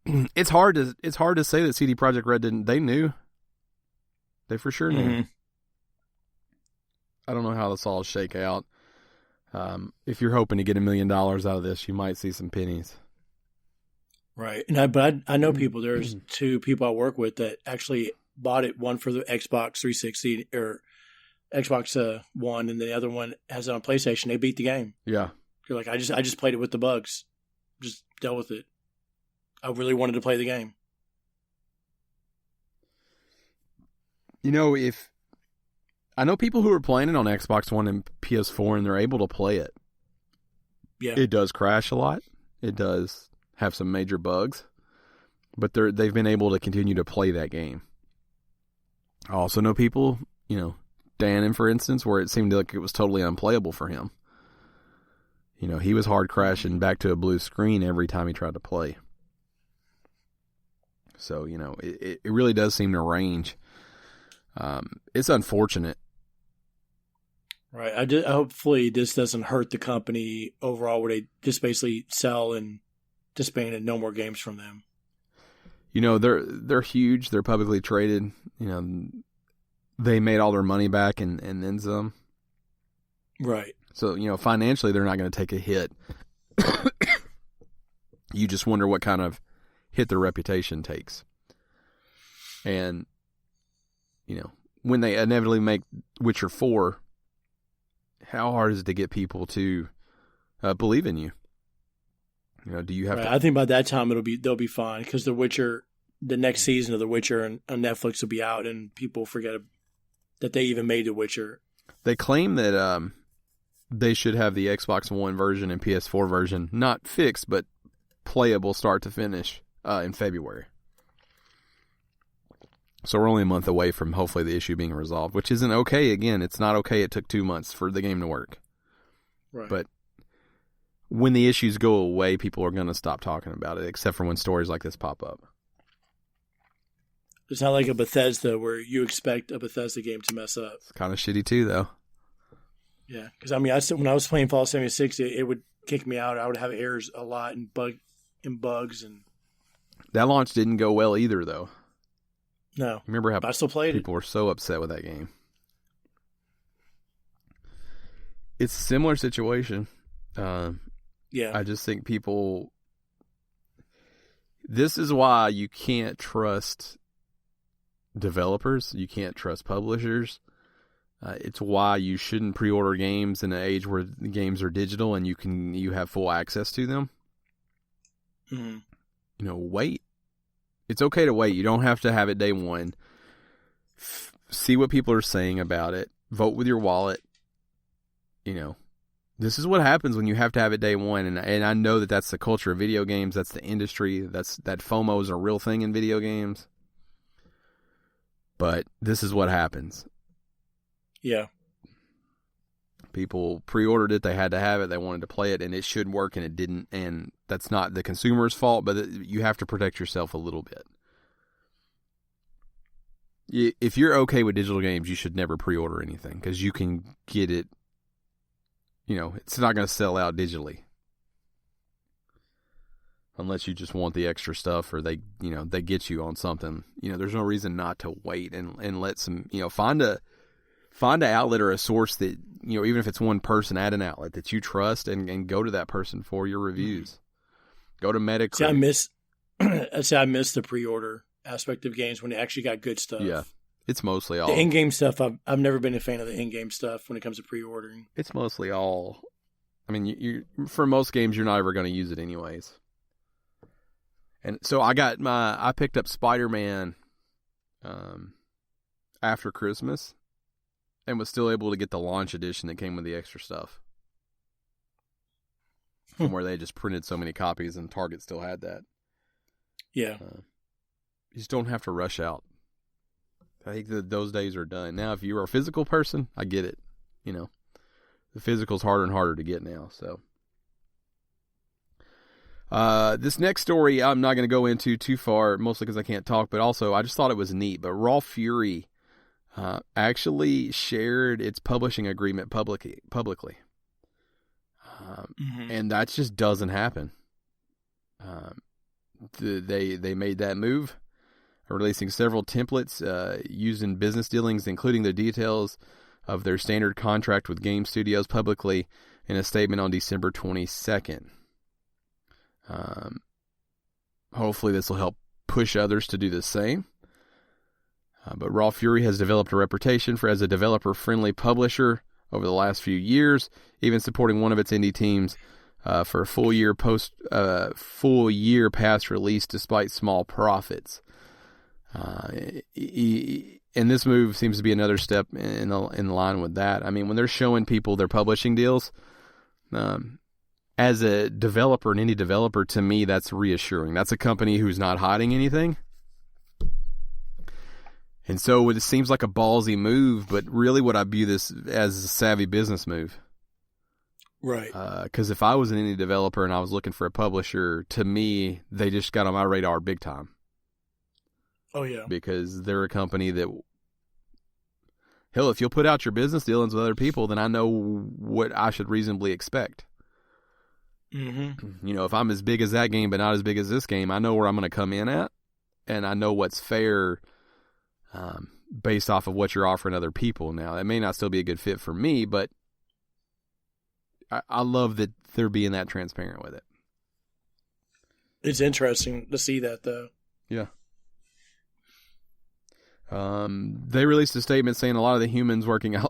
it's hard to say that CD Projekt Red didn't. They knew. They for sure knew. Mm-hmm. I don't know how this all shake out. If you're hoping to get $1 million out of this, you might see some pennies. Right. And I know people, there's two people I work with that actually bought it, one for the Xbox 360 or Xbox One, and the other one has it on PlayStation. They beat the game. Yeah. You're like, I just played it with the bugs. Just dealt with it. I really wanted to play the game. I know people who are playing it on Xbox One and PS4 and they're able to play it. Yeah. It does crash a lot. It does have some major bugs, but they've been able to continue to play that game. I also know people, Dan, for instance, where it seemed like it was totally unplayable for him. He was hard crashing back to a blue screen every time he tried to play. So, it really does seem to range. It's unfortunate. Right. Hopefully this doesn't hurt the company overall, where they just basically sell and disband and no more games from them. They're huge. They're publicly traded. They made all their money back and then some. Right. So, financially they're not going to take a hit. You just wonder what kind of hit their reputation takes. And when they inevitably make Witcher 4, how hard is it to get people to believe in you? Do you have to... I think by that time they'll be fine, because the next season of The Witcher on Netflix will be out, and people forget that they even made The Witcher. They claim that they should have the Xbox One version and PS4 version not fixed, but playable start to finish in February. So we're only a month away from hopefully the issue being resolved, which isn't okay. Again, it's not okay. It took 2 months for the game to work. Right. But when the issues go away, people are going to stop talking about it, except for when stories like this pop up. It's not like a Bethesda where you expect a Bethesda game to mess up. It's kind of shitty too, though. Yeah, because when I was playing Fallout 76, it would kick me out. I would have errors a lot and bugs and. That launch didn't go well either, though. No. Remember how I still played people were so upset with that game. It's a similar situation. Yeah. I just think people... This is why you can't trust developers. You can't trust publishers. It's why you shouldn't pre-order games in an age where the games are digital and you have full access to them. Mm-hmm. Wait. It's okay to wait. You don't have to have it day one. See what people are saying about it. Vote with your wallet. This is what happens when you have to have it day one. And I know that that's the culture of video games. That's the industry. That FOMO is a real thing in video games. But this is what happens. Yeah. People pre-ordered it. They had to have it. They wanted to play it, and it should work, and it didn't. And that's not the consumer's fault, but you have to protect yourself a little bit. If you're okay with digital games, you should never pre-order anything because you can get it. It's not going to sell out digitally unless you just want the extra stuff or they get you on something. There's no reason not to wait and let some, find an outlet or a source that, even if it's one person at an outlet that you trust and go to that person for your reviews. Go to Metacritic. I miss the pre-order aspect of games when they actually got good stuff. Yeah. It's mostly all the in-game stuff. I've never been a fan of the in-game stuff when it comes to pre-ordering. It's mostly all. I mean, you for most games, you're not ever going to use it anyways. And so I picked up Spider-Man after Christmas, and was still able to get the launch edition that came with the extra stuff. From where they just printed so many copies, and Target still had that. Yeah, you just don't have to rush out. I think that those days are done. Now, if you're a physical person, I get it. The physical's harder and harder to get now. So, this next story I'm not going to go into too far, mostly because I can't talk, but also I just thought it was neat. But Raw Fury actually shared its publishing agreement publicly. And that just doesn't happen. They made that move, releasing several templates used in business dealings, including the details of their standard contract with game studios publicly in a statement on December 22nd. Hopefully this will help push others to do the same. But Raw Fury has developed a reputation as a developer-friendly publisher over the last few years, even supporting one of its indie teams for a full year past release despite small profits. And this move seems to be another step in line with that. I mean, when they're showing people their publishing deals, as a developer, an indie developer, to me, that's reassuring. That's a company who's not hiding anything. And so it seems like a ballsy move, but really what I view this as a savvy business move. Right. Because if I was an indie developer and I was looking for a publisher, to me, they just got on my radar big time. Oh, yeah. Because they're a company that, hell, if you'll put out your business dealings with other people, then I know what I should reasonably expect. Mm-hmm. If I'm as big as that game but not as big as this game, I know where I'm going to come in at, and I know what's fair based off of what you're offering other people. Now, it may not still be a good fit for me, but I love that they're being that transparent with it. It's interesting to see that, though. Yeah. They released a statement saying a lot of the humans working, I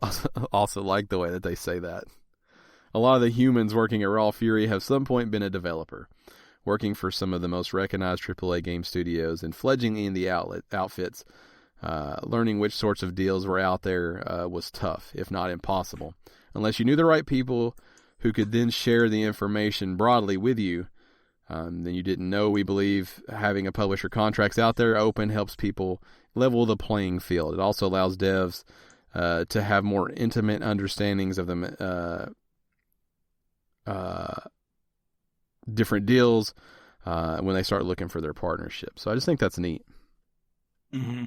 also like the way that they say that. A lot of the humans working at Raw Fury have some point been a developer, working for some of the most recognized AAA game studios and fledgling in the outfits. Learning which sorts of deals were out there was tough, if not impossible. Unless you knew the right people who could then share the information broadly with you, then you didn't know. We believe having a publisher contracts out there open helps people level the playing field. It also allows devs to have more intimate understandings of the different deals when they start looking for their partnership. So I just think that's neat. Mm-hmm.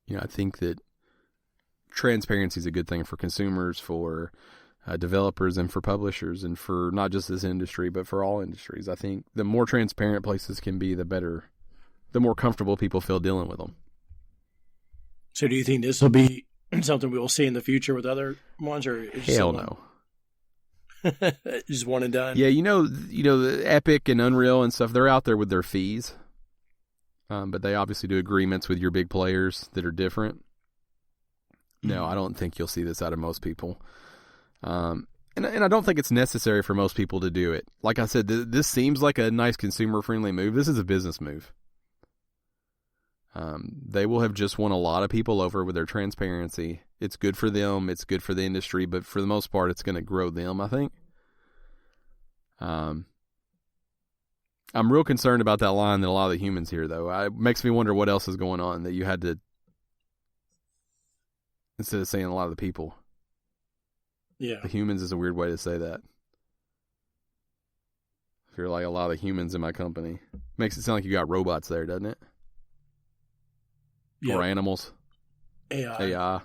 I think that transparency is a good thing for consumers, for developers, and for publishers, and for not just this industry, but for all industries. I think the more transparent places can be, the better, the more comfortable people feel dealing with them. So do you think this will be something we will see in the future with other ones, or hell no? Just one and done. Yeah, the Epic and Unreal and stuff, they're out there with their fees. But they obviously do agreements with your big players that are different. No, I don't think you'll see this out of most people. And I don't think it's necessary for most people to do it. Like I said, this seems like a nice consumer-friendly move. This is a business move. They will have just won a lot of people over with their transparency. It's good for them. It's good for the industry. But for the most part, it's going to grow them, I think. I'm real concerned about that line that a lot of the humans hear, though. It makes me wonder what else is going on that you had to instead of saying a lot of the people. Yeah. The humans is a weird way to say that. If you're like a lot of humans in my company. Makes it sound like you got robots there, doesn't it? Yep. Or animals. AI.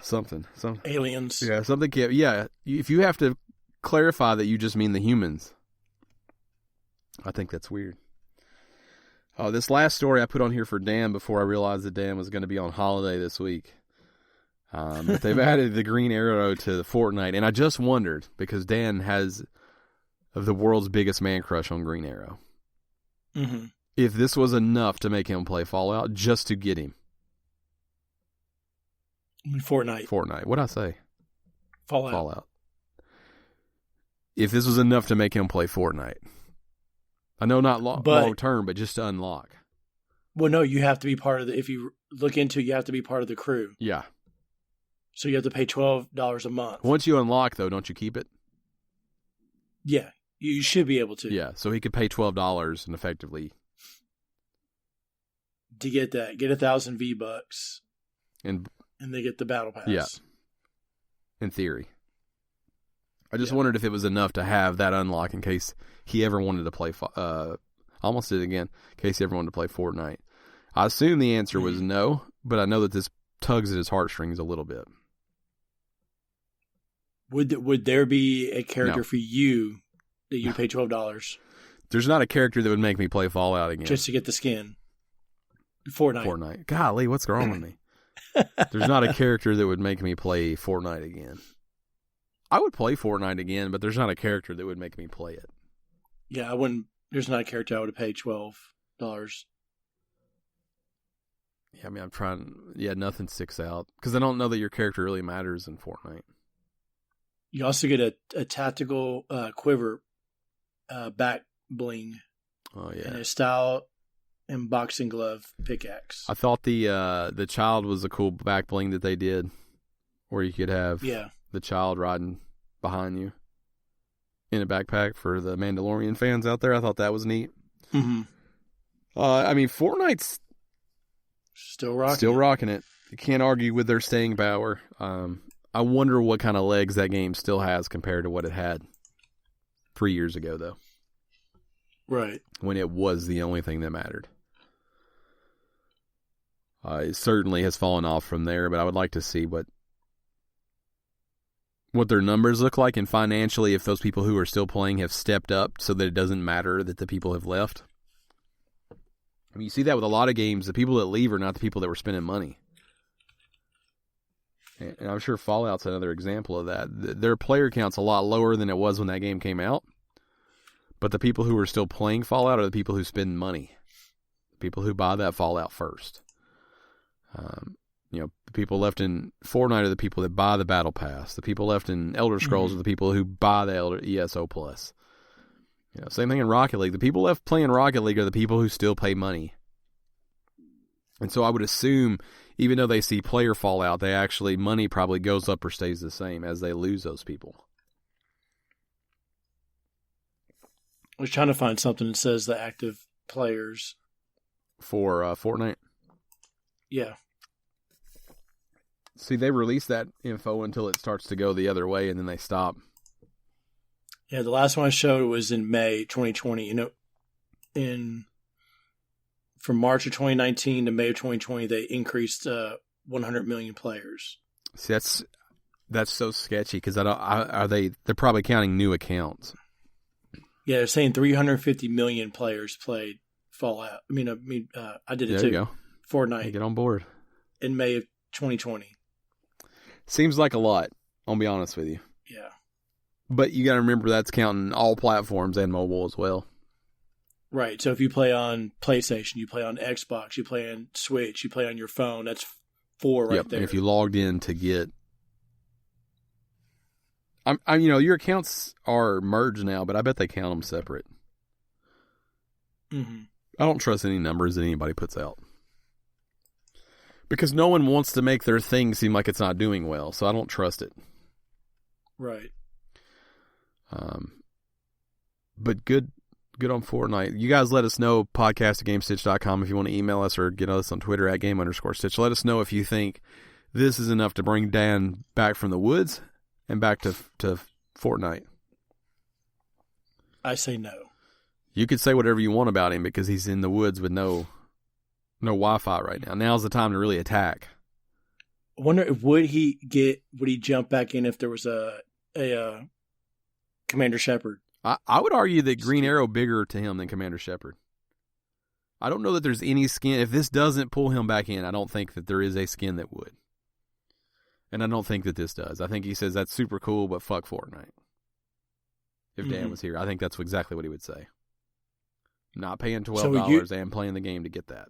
Something. Aliens. Yeah, something. Yeah, if you have to clarify that you just mean the humans, I think that's weird. This last story I put on here for Dan before I realized that Dan was going to be on holiday this week. But they've added the green arrow to Fortnite, and I just wondered, because Dan has the world's biggest man crush on Green Arrow, if this was enough to make him play Fallout just to get him. Fortnite. What'd I say? Fallout. If this was enough to make him play Fortnite. I know not long term, but just to unlock. Well, no, you have to be part of if you look into it, you have to be part of the crew. Yeah. So you have to pay $12 a month. Once you unlock, though, don't you keep it? Yeah, you should be able to. Yeah, so he could pay $12 and effectively... To get 1,000 V-Bucks. And they get the Battle Pass. Yeah. In theory. I just wondered if it was enough to have that unlock in case he ever wanted to play... almost did it again. In case he ever wanted to play Fortnite. I assume the answer was no, but I know that this tugs at his heartstrings a little bit. Would there be a character for you that you pay $12? There's not a character that would make me play Fallout again. Just to get the skin. Fortnite. Golly, what's wrong with me? There's not a character that would make me play Fortnite again. I would play Fortnite again, but there's not a character that would make me play it. Yeah, I wouldn't. There's not a character I would pay $12. Yeah, I mean, I'm trying. Yeah, nothing sticks out because I don't know that your character really matters in Fortnite. You also get a tactical quiver back bling. Oh yeah, and a style and boxing glove pickaxe. I thought the child was a cool back bling that they did, where you could have the child riding behind you in a backpack for the Mandalorian fans out there. I thought that was neat. Mm-hmm. I mean, Fortnite's still rocking it. You can't argue with their staying power. I wonder what kind of legs that game still has compared to what it had 3 years ago, though. Right. When it was the only thing that mattered. It certainly has fallen off from there, but I would like to see what their numbers look like, and financially, if those people who are still playing have stepped up so that it doesn't matter that the people have left. I mean, you see that with a lot of games. The people that leave are not the people that were spending money. And I'm sure Fallout's another example of that. Their player count's a lot lower than it was when that game came out. But the people who are still playing Fallout are the people who spend money. The people who buy that Fallout first. The people left in Fortnite are the people that buy the Battle Pass. The people left in Elder Scrolls are the people who buy the ESO Plus. Same thing in Rocket League. The people left playing Rocket League are the people who still pay money. And so I would assume, even though they see player fallout, money probably goes up or stays the same as they lose those people. I was trying to find something that says the active players. For Fortnite? Yeah. See, they release that info until it starts to go the other way, and then they stop. Yeah, the last one I showed was in May 2020. From March of 2019 to May of 2020, they increased 100 million players. See, that's so sketchy because they're probably counting new accounts. Yeah, they're saying 350 million players played Fallout. I did it too. There you go. Fortnite. Get on board. In May of 2020. Seems like a lot, I'll be honest with you. Yeah. But you got to remember that's counting all platforms and mobile as well. Right. So if you play on PlayStation, you play on Xbox, you play on Switch, you play on your phone, that's 4 right there. And if you logged in to get... your accounts are merged now, but I bet they count them separate. Mm-hmm. I don't trust any numbers that anybody puts out. Because no one wants to make their thing seem like it's not doing well, so I don't trust it. Right. But good Good on Fortnite. You guys let us know, podcast@gamestitch.com, if you want to email us or get us on Twitter @game_stitch. Let us know if you think this is enough to bring Dan back from the woods and back to Fortnite. I say no. You could say whatever you want about him because he's in the woods with no Wi-Fi right now. Now's the time to really attack. I wonder would he jump back in if there was a Commander Shepard? I would argue that Green Arrow bigger to him than Commander Shepard. I don't know that there's any skin. If this doesn't pull him back in, I don't think that there is a skin that would. And I don't think that this does. I think he says that's super cool, but fuck Fortnite. If Dan was here, I think that's exactly what he would say. Not paying $12 and playing the game to get that.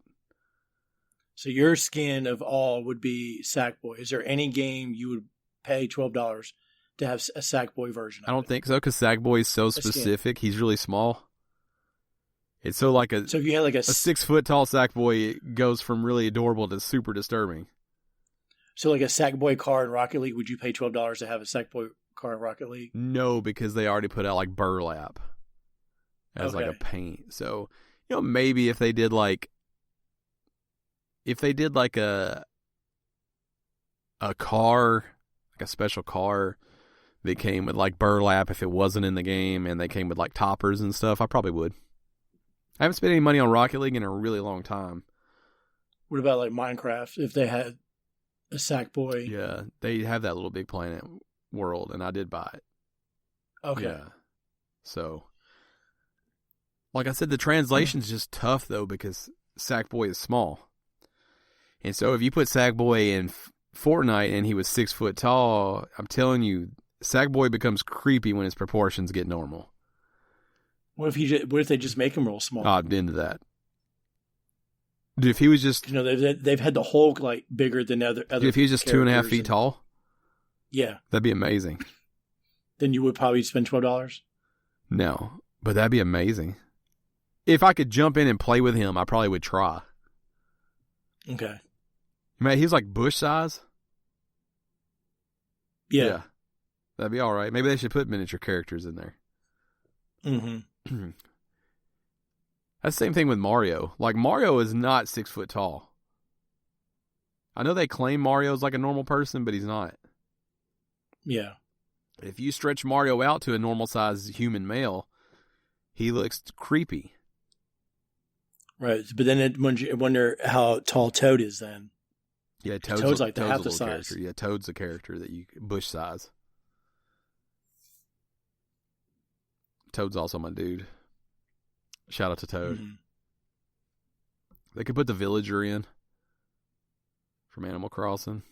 So your skin of all would be Sackboy. Is there any game you would pay $12 to have a Sackboy version of? I don't think so, because Sackboy is so specific. He's really small. It's so like so if you had like a 6 foot tall Sackboy, it goes from really adorable to super disturbing. So like a Sackboy car in Rocket League, would you pay $12 to have a Sackboy car in Rocket League? No, because they already put out like burlap as like a paint. So, maybe if they did like a car, like a special car that came with like burlap if it wasn't in the game, and they came with like toppers and stuff, I probably would. I haven't spent any money on Rocket League in a really long time. What about like Minecraft? If they had a Sackboy? Yeah, they have that little Big Planet world, and I did buy it. Okay. Yeah. So, like I said, the translation's just tough though because Sackboy is small. And so if you put Sackboy in Fortnite and he was 6 foot tall, I'm telling you, Sackboy becomes creepy when his proportions get normal. What if they just make him real small? I'm into that. Dude, if he was just... they've had the Hulk like bigger than other dude, if he was just 2.5 feet tall? Yeah. That'd be amazing. Then you would probably spend $12? No, but that'd be amazing. If I could jump in and play with him, I probably would try. Okay. Man, he's like Bush size. Yeah. That'd be all right. Maybe they should put miniature characters in there. Mm-hmm. That's the same thing with Mario. Like, Mario is not 6 foot tall. I know they claim Mario's like a normal person, but he's not. Yeah. If you stretch Mario out to a normal size human male, he looks creepy. Right. But then I wonder how tall Toad is then. Yeah, Toad's like half the size. Character. Yeah, Toad's a character that you Bush size. Toad's also my dude. Shout out to Toad. Mm-hmm. They could put the villager in from Animal Crossing.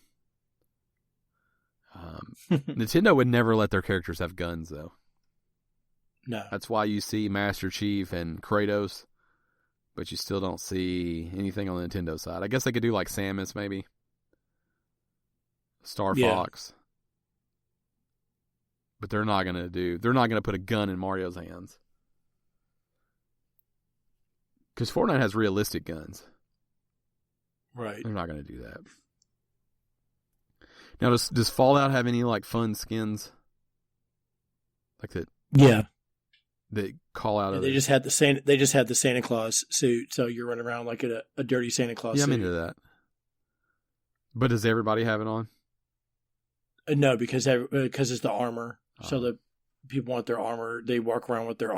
Nintendo would never let their characters have guns, though. No. That's why you see Master Chief and Kratos, but you still don't see anything on the Nintendo side. I guess they could do like Samus, maybe. Star Fox. But they're not going to put a gun in Mario's hands. Because Fortnite has realistic guns. Right. They're not going to do that. Now, does Fallout have any like fun skins? Like that? Yeah. That call out. They just had the Santa Claus suit, so you're running around like a dirty Santa Claus. Yeah, suit. I'm into that. But does everybody have it on? No, because it's the armor. Oh. So the people want their armor. They walk around with their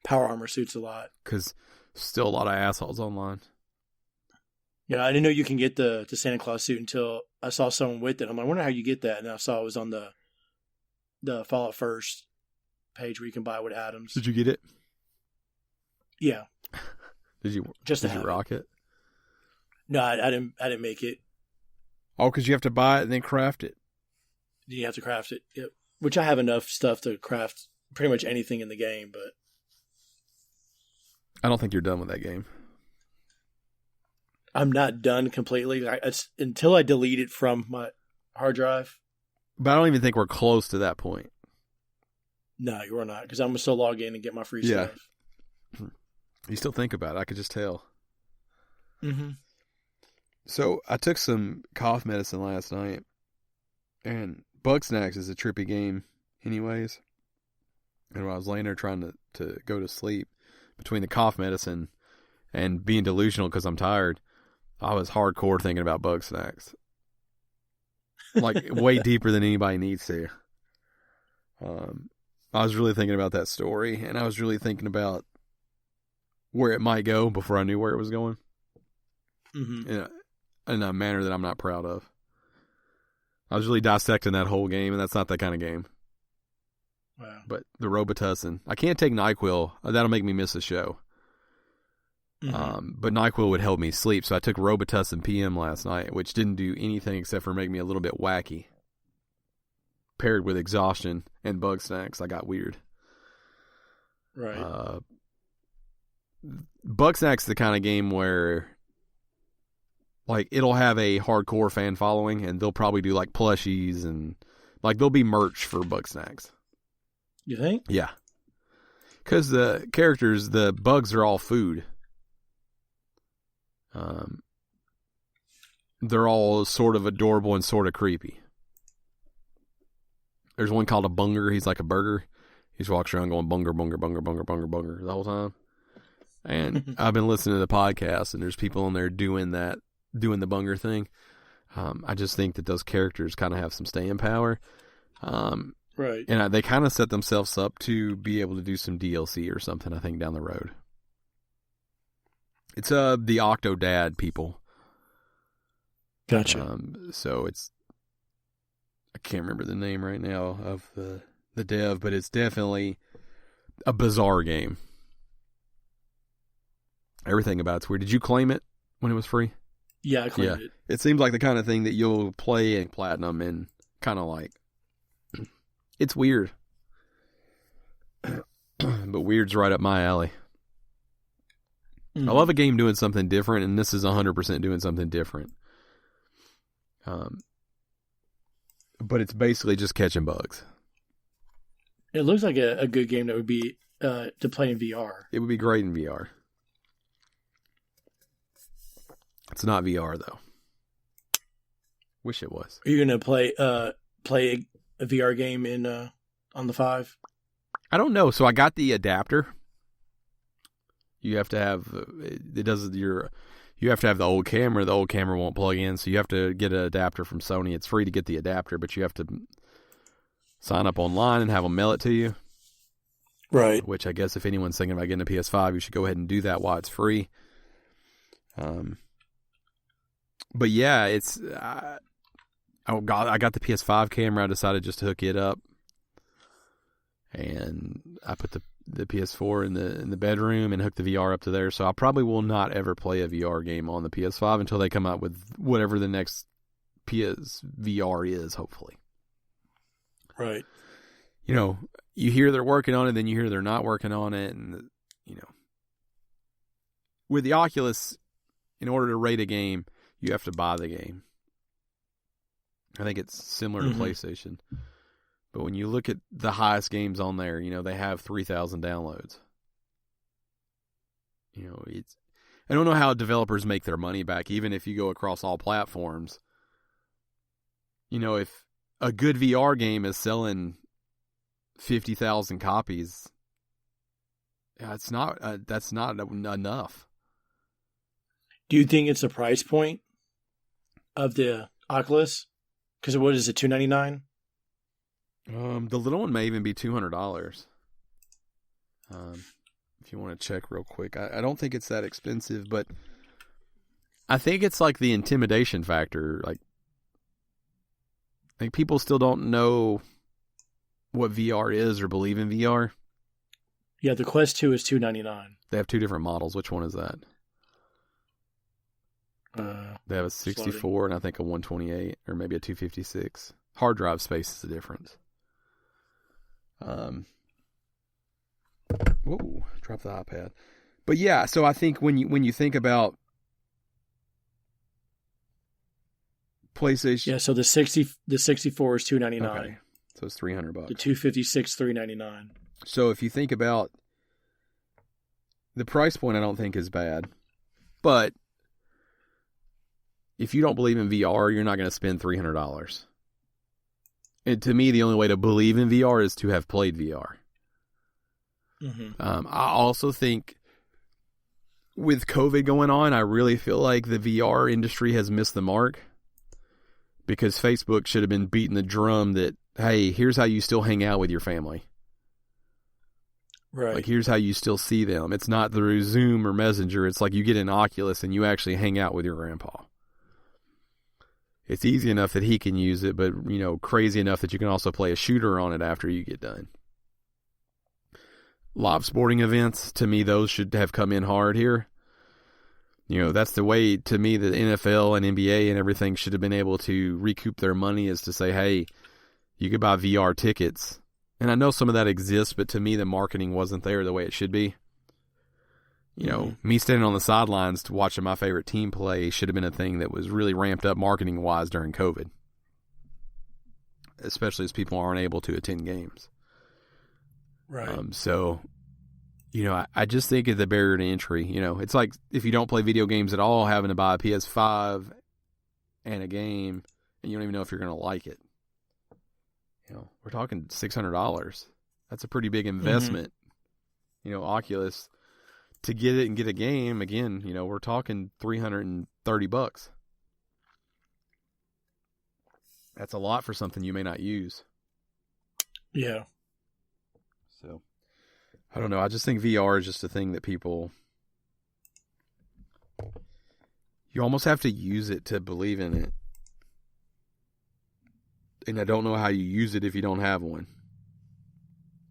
power armor suits a lot. Because still a lot of assholes online. Yeah, I didn't know you can get the Santa Claus suit until I saw someone with it. I'm like, I wonder how you get that. And I saw it was on the Fallout First page where you can buy it with Adams. Did you get it? Yeah. Did you rock it? No, I didn't make it. Oh, because you have to buy it and then craft it. You have to craft it. Yep. Which I have enough stuff to craft pretty much anything in the game, but I don't think you're done with that game. I'm not done completely. Until I delete it from my hard drive. But I don't even think we're close to that point. No, you're not, because I'm going to still log in and get my free stuff. You still think about it. I could just tell. Mm-hmm. So I took some cough medicine last night, and Bugsnax is a trippy game anyways. And when I was laying there trying to go to sleep, between the cough medicine and being delusional because I'm tired, I was hardcore thinking about Bugsnax. Like, way deeper than anybody needs to. I was really thinking about that story, and I was really thinking about where it might go before I knew where it was going. In a manner that I'm not proud of. I was really dissecting that whole game, and that's not that kind of game. Wow. But the Robitussin. I can't take NyQuil. That'll make me miss a show. But NyQuil would help me sleep, so I took Robitussin PM last night, which didn't do anything except for make me a little bit wacky. Paired with exhaustion and Bugsnax, I got weird. Right. Bugsnax is the kind of game where, like, it'll have a hardcore fan following, and they'll probably do, like, plushies, and, like, there'll be merch for Bugsnax. You think? Yeah. Because the characters, the bugs are all food. They're all sort of adorable and sort of creepy. There's one called a bunger. He's like a burger. He just walks around going bunger, bunger, bunger, bunger, bunger, bunger the whole time. And I've been listening to the podcast, and there's people in there doing the bunger thing. I just think that those characters kind of have some staying power. Right. And they kind of set themselves up to be able to do some DLC or something, I think, down the road. It's the Octodad people. Gotcha. So I can't remember the name right now of the dev, but it's definitely a bizarre game. Everything about it's weird. Did you claim it when it was free? Yeah, I claimed it. It seems like the kind of thing that you'll play in platinum and kind of like. It's weird. But weird's right up my alley. I love a game doing something different, and this is 100% doing something different. But it's basically just catching bugs. It looks like a good game that would be to play in VR. It would be great in VR. It's not VR, though. Wish it was. Are you going to play a VR game in on the 5? I don't know. So I got the adapter. You have to have you have to have the old camera. The old camera won't plug in, so you have to get an adapter from Sony. It's free to get the adapter, but you have to sign up online and have them mail it to you. Right. Which I guess if anyone's thinking about getting a PS5, you should go ahead and do that while it's free. But yeah, it's I got the PS5 camera. I decided just to hook it up, and I put the PS4 in the bedroom and hook the VR up to there. So I probably will not ever play a VR game on the PS5 until they come out with whatever the next PSVR is, hopefully. Right. You know, you hear they're working on it, then you hear they're not working on it, and you know, with the Oculus, in order to rate a game, you have to buy the game. I think it's similar to PlayStation. But when you look at the highest games on there, you know, they have 3,000 downloads. You know, I don't know how developers make their money back, even if you go across all platforms. You know, if a good VR game is selling 50,000 copies, that's not enough. Do you think it's the price point of the Oculus? Because what is it, $299? The little one may even be $200. If you want to check real quick, I don't think it's that expensive, but I think it's like the intimidation factor. Like, I think people still don't know what VR is or believe in VR. Yeah, the Quest 2 is $299. They have two different models. Which one is that? They have a 64 and I think a 128 or maybe a 256. Hard drive space is the difference. Whoa, drop the iPad. But yeah, so I think when you think about PlayStation, yeah, so the 64 is $299. Okay. So it's $300. The 256 $399. So if you think about the price point, I don't think is bad, but if you don't believe in VR, you're not going to spend $300. And to me, the only way to believe in VR is to have played VR. I also think with COVID going on, I really feel like the VR industry has missed the mark, because Facebook should have been beating the drum that, hey, here's how you still hang out with your family. Right. Like, here's how you still see them. It's not through Zoom or Messenger. It's like you get an Oculus and you actually hang out with your grandpa. It's easy enough that he can use it, but, you know, crazy enough that you can also play a shooter on it after you get done. Live sporting events, to me, those should have come in hard here. You know, that's the way, to me, the NFL and NBA and everything should have been able to recoup their money, is to say, hey, you could buy VR tickets. And I know some of that exists, but to me, the marketing wasn't there the way it should be. You know, me standing on the sidelines watching my favorite team play should have been a thing that was really ramped up marketing-wise during COVID. Especially as people aren't able to attend games. Right. So, you know, I just think of the barrier to entry. You know, it's like if you don't play video games at all, having to buy a PS5 and a game, and you don't even know if you're going to like it. You know, we're talking $600. That's a pretty big investment. You know, Oculus, to get it and get a game, again, you know, we're talking $330. That's a lot for something you may not use. Yeah. So, I don't know. I just think VR is just a thing that people, you almost have to use it to believe in it. And I don't know how you use it if you don't have one.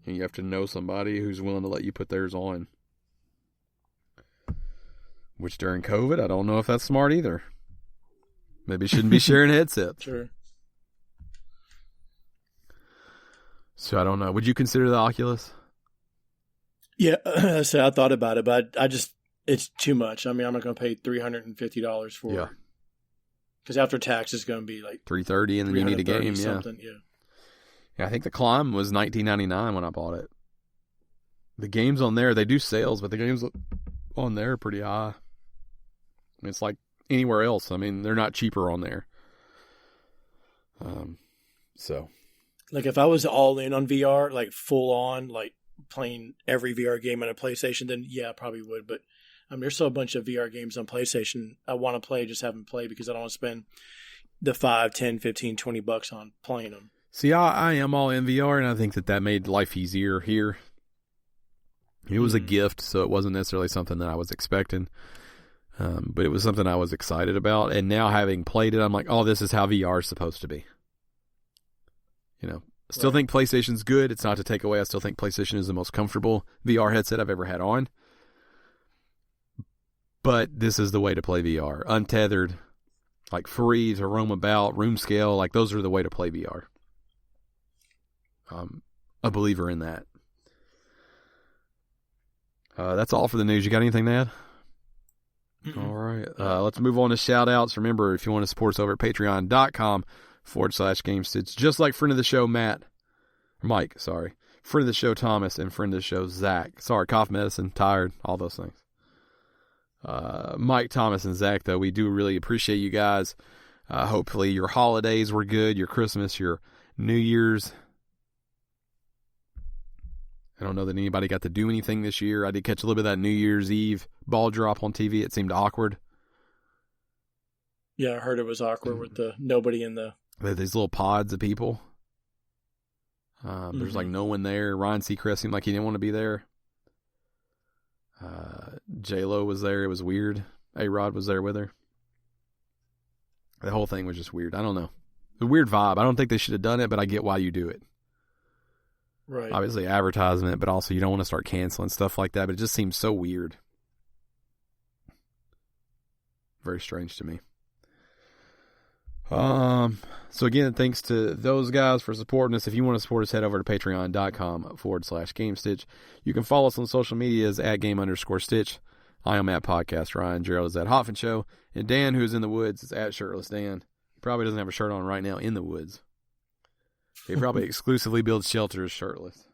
And you have to know somebody who's willing to let you put theirs on. Which during COVID, I don't know if that's smart either. Maybe you shouldn't be sharing headsets. Sure. So I don't know. Would you consider the Oculus? Yeah, so I thought about it, but I just, it's too much. I mean, I'm not going to pay $350 for it. Because after tax, it's going to be like $330, and then you need a game. Yeah. Yeah, I think the Climb was $19.99 when I bought it. The games on there, they do sales, but the games on there are pretty high. I mean, it's like anywhere else. I mean, they're not cheaper on there. So, like if I was all in on VR, like full on, like playing every VR game on a PlayStation, then yeah, I probably would. But there's still a bunch of VR games on PlayStation I want to play, just haven't played because I don't want to spend the $5, $10, $15, $20 on playing them. See, I am all in VR, and I think that made life easier here. It was a gift, so it wasn't necessarily something that I was expecting. But it was something I was excited about. And now having played it, I'm like, oh, this is how VR is supposed to be. You know, I still think PlayStation's good. It's not to take away. I still think PlayStation is the most comfortable VR headset I've ever had on. But this is the way to play VR. Untethered, like free to roam about, room scale. Like those are the way to play VR. A believer in that. That's all for the news. You got anything to add? All right. Let's move on to shout outs. Remember, if you want to support us over at patreon.com/Gamestitch, just like friend of the show, Mike, friend of the show, Thomas, and friend of the show, Zach. Sorry, cough medicine, tired, all those things. Mike, Thomas, and Zach, though, we do really appreciate you guys. Hopefully your holidays were good, your Christmas, your New Year's. I don't know that anybody got to do anything this year. I did catch a little bit of that New Year's Eve ball drop on TV. It seemed awkward. Yeah, I heard it was awkward with the nobody in the... These little pods of people. There's like no one there. Ryan Seacrest seemed like he didn't want to be there. J-Lo was there. It was weird. A-Rod was there with her. The whole thing was just weird. I don't know. A weird vibe. I don't think they should have done it, but I get why you do it. Right. Obviously advertisement, but also you don't want to start canceling stuff like that, but it just seems so weird. Very strange to me. So again, thanks to those guys for supporting us. If you want to support us, head over to patreon.com/Gamestitch. You can follow us on social medias at @game_stitch. I am at Podcast Ryan. Gerald is at Hoffman Show. And Dan, who's in the woods, is at Shirtless Dan. He probably doesn't have a shirt on right now in the woods. He probably exclusively builds shelters shirtless.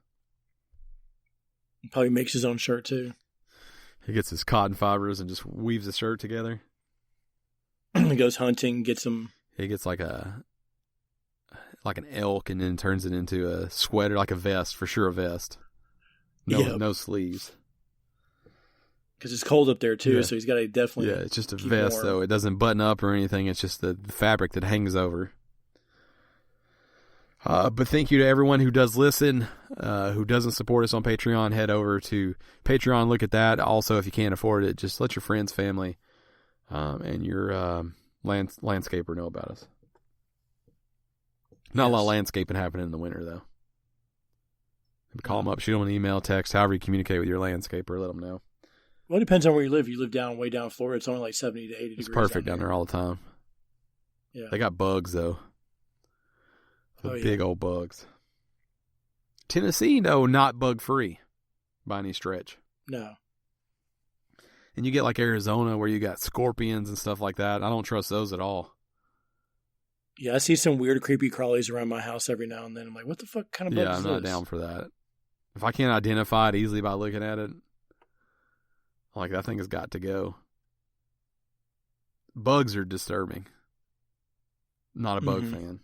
He probably makes his own shirt too. He gets his cotton fibers and just weaves the shirt together. He goes hunting, gets them. He gets like an elk and then turns it into a sweater, like a vest, for sure a vest. No sleeves. Because it's cold up there, too, so he's got to definitely it's just a vest, warm. Though. It doesn't button up or anything. It's just the fabric that hangs over. But thank you to everyone who does listen, who doesn't support us on Patreon. Head over to Patreon, look at that. Also, if you can't afford it, just let your friends, family, and your landscaper know about us. Not a lot of landscaping happening in the winter, though. Call them up, shoot them an email, text, however you communicate with your landscaper, let them know. Well, it depends on where you live. You live way down in Florida. It's only like 70 to 80 degrees. It's perfect down there all the time. Yeah. They got bugs, though. Big old bugs. Tennessee, though, not bug-free by any stretch. No. And you get like Arizona where you got scorpions and stuff like that. I don't trust those at all. Yeah, I see some weird creepy crawlies around my house every now and then. I'm like, what the fuck kind of bug is this? Yeah, I'm not down for that. If I can't identify it easily by looking at it, like, that thing has got to go. Bugs are disturbing. Not a bug fan.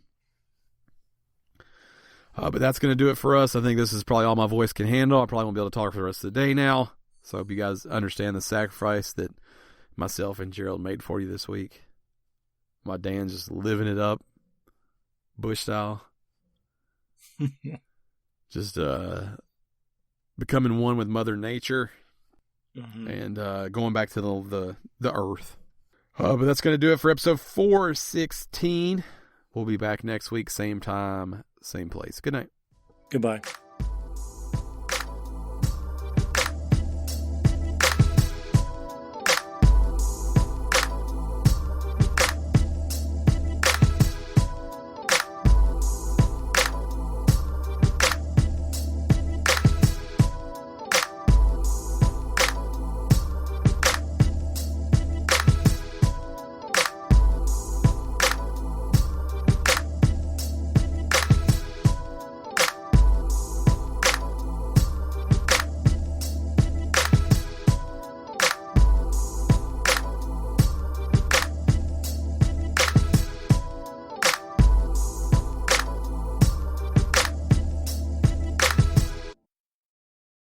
But that's going to do it for us. I think this is probably all my voice can handle. I probably won't be able to talk for the rest of the day now. So I hope you guys understand the sacrifice that myself and Gerald made for you this week. My Dan's just living it up. Bush style. Just becoming one with Mother Nature. And going back to the earth. But that's going to do it for episode 416. We'll be back next week, same time, same place. Good night. Goodbye.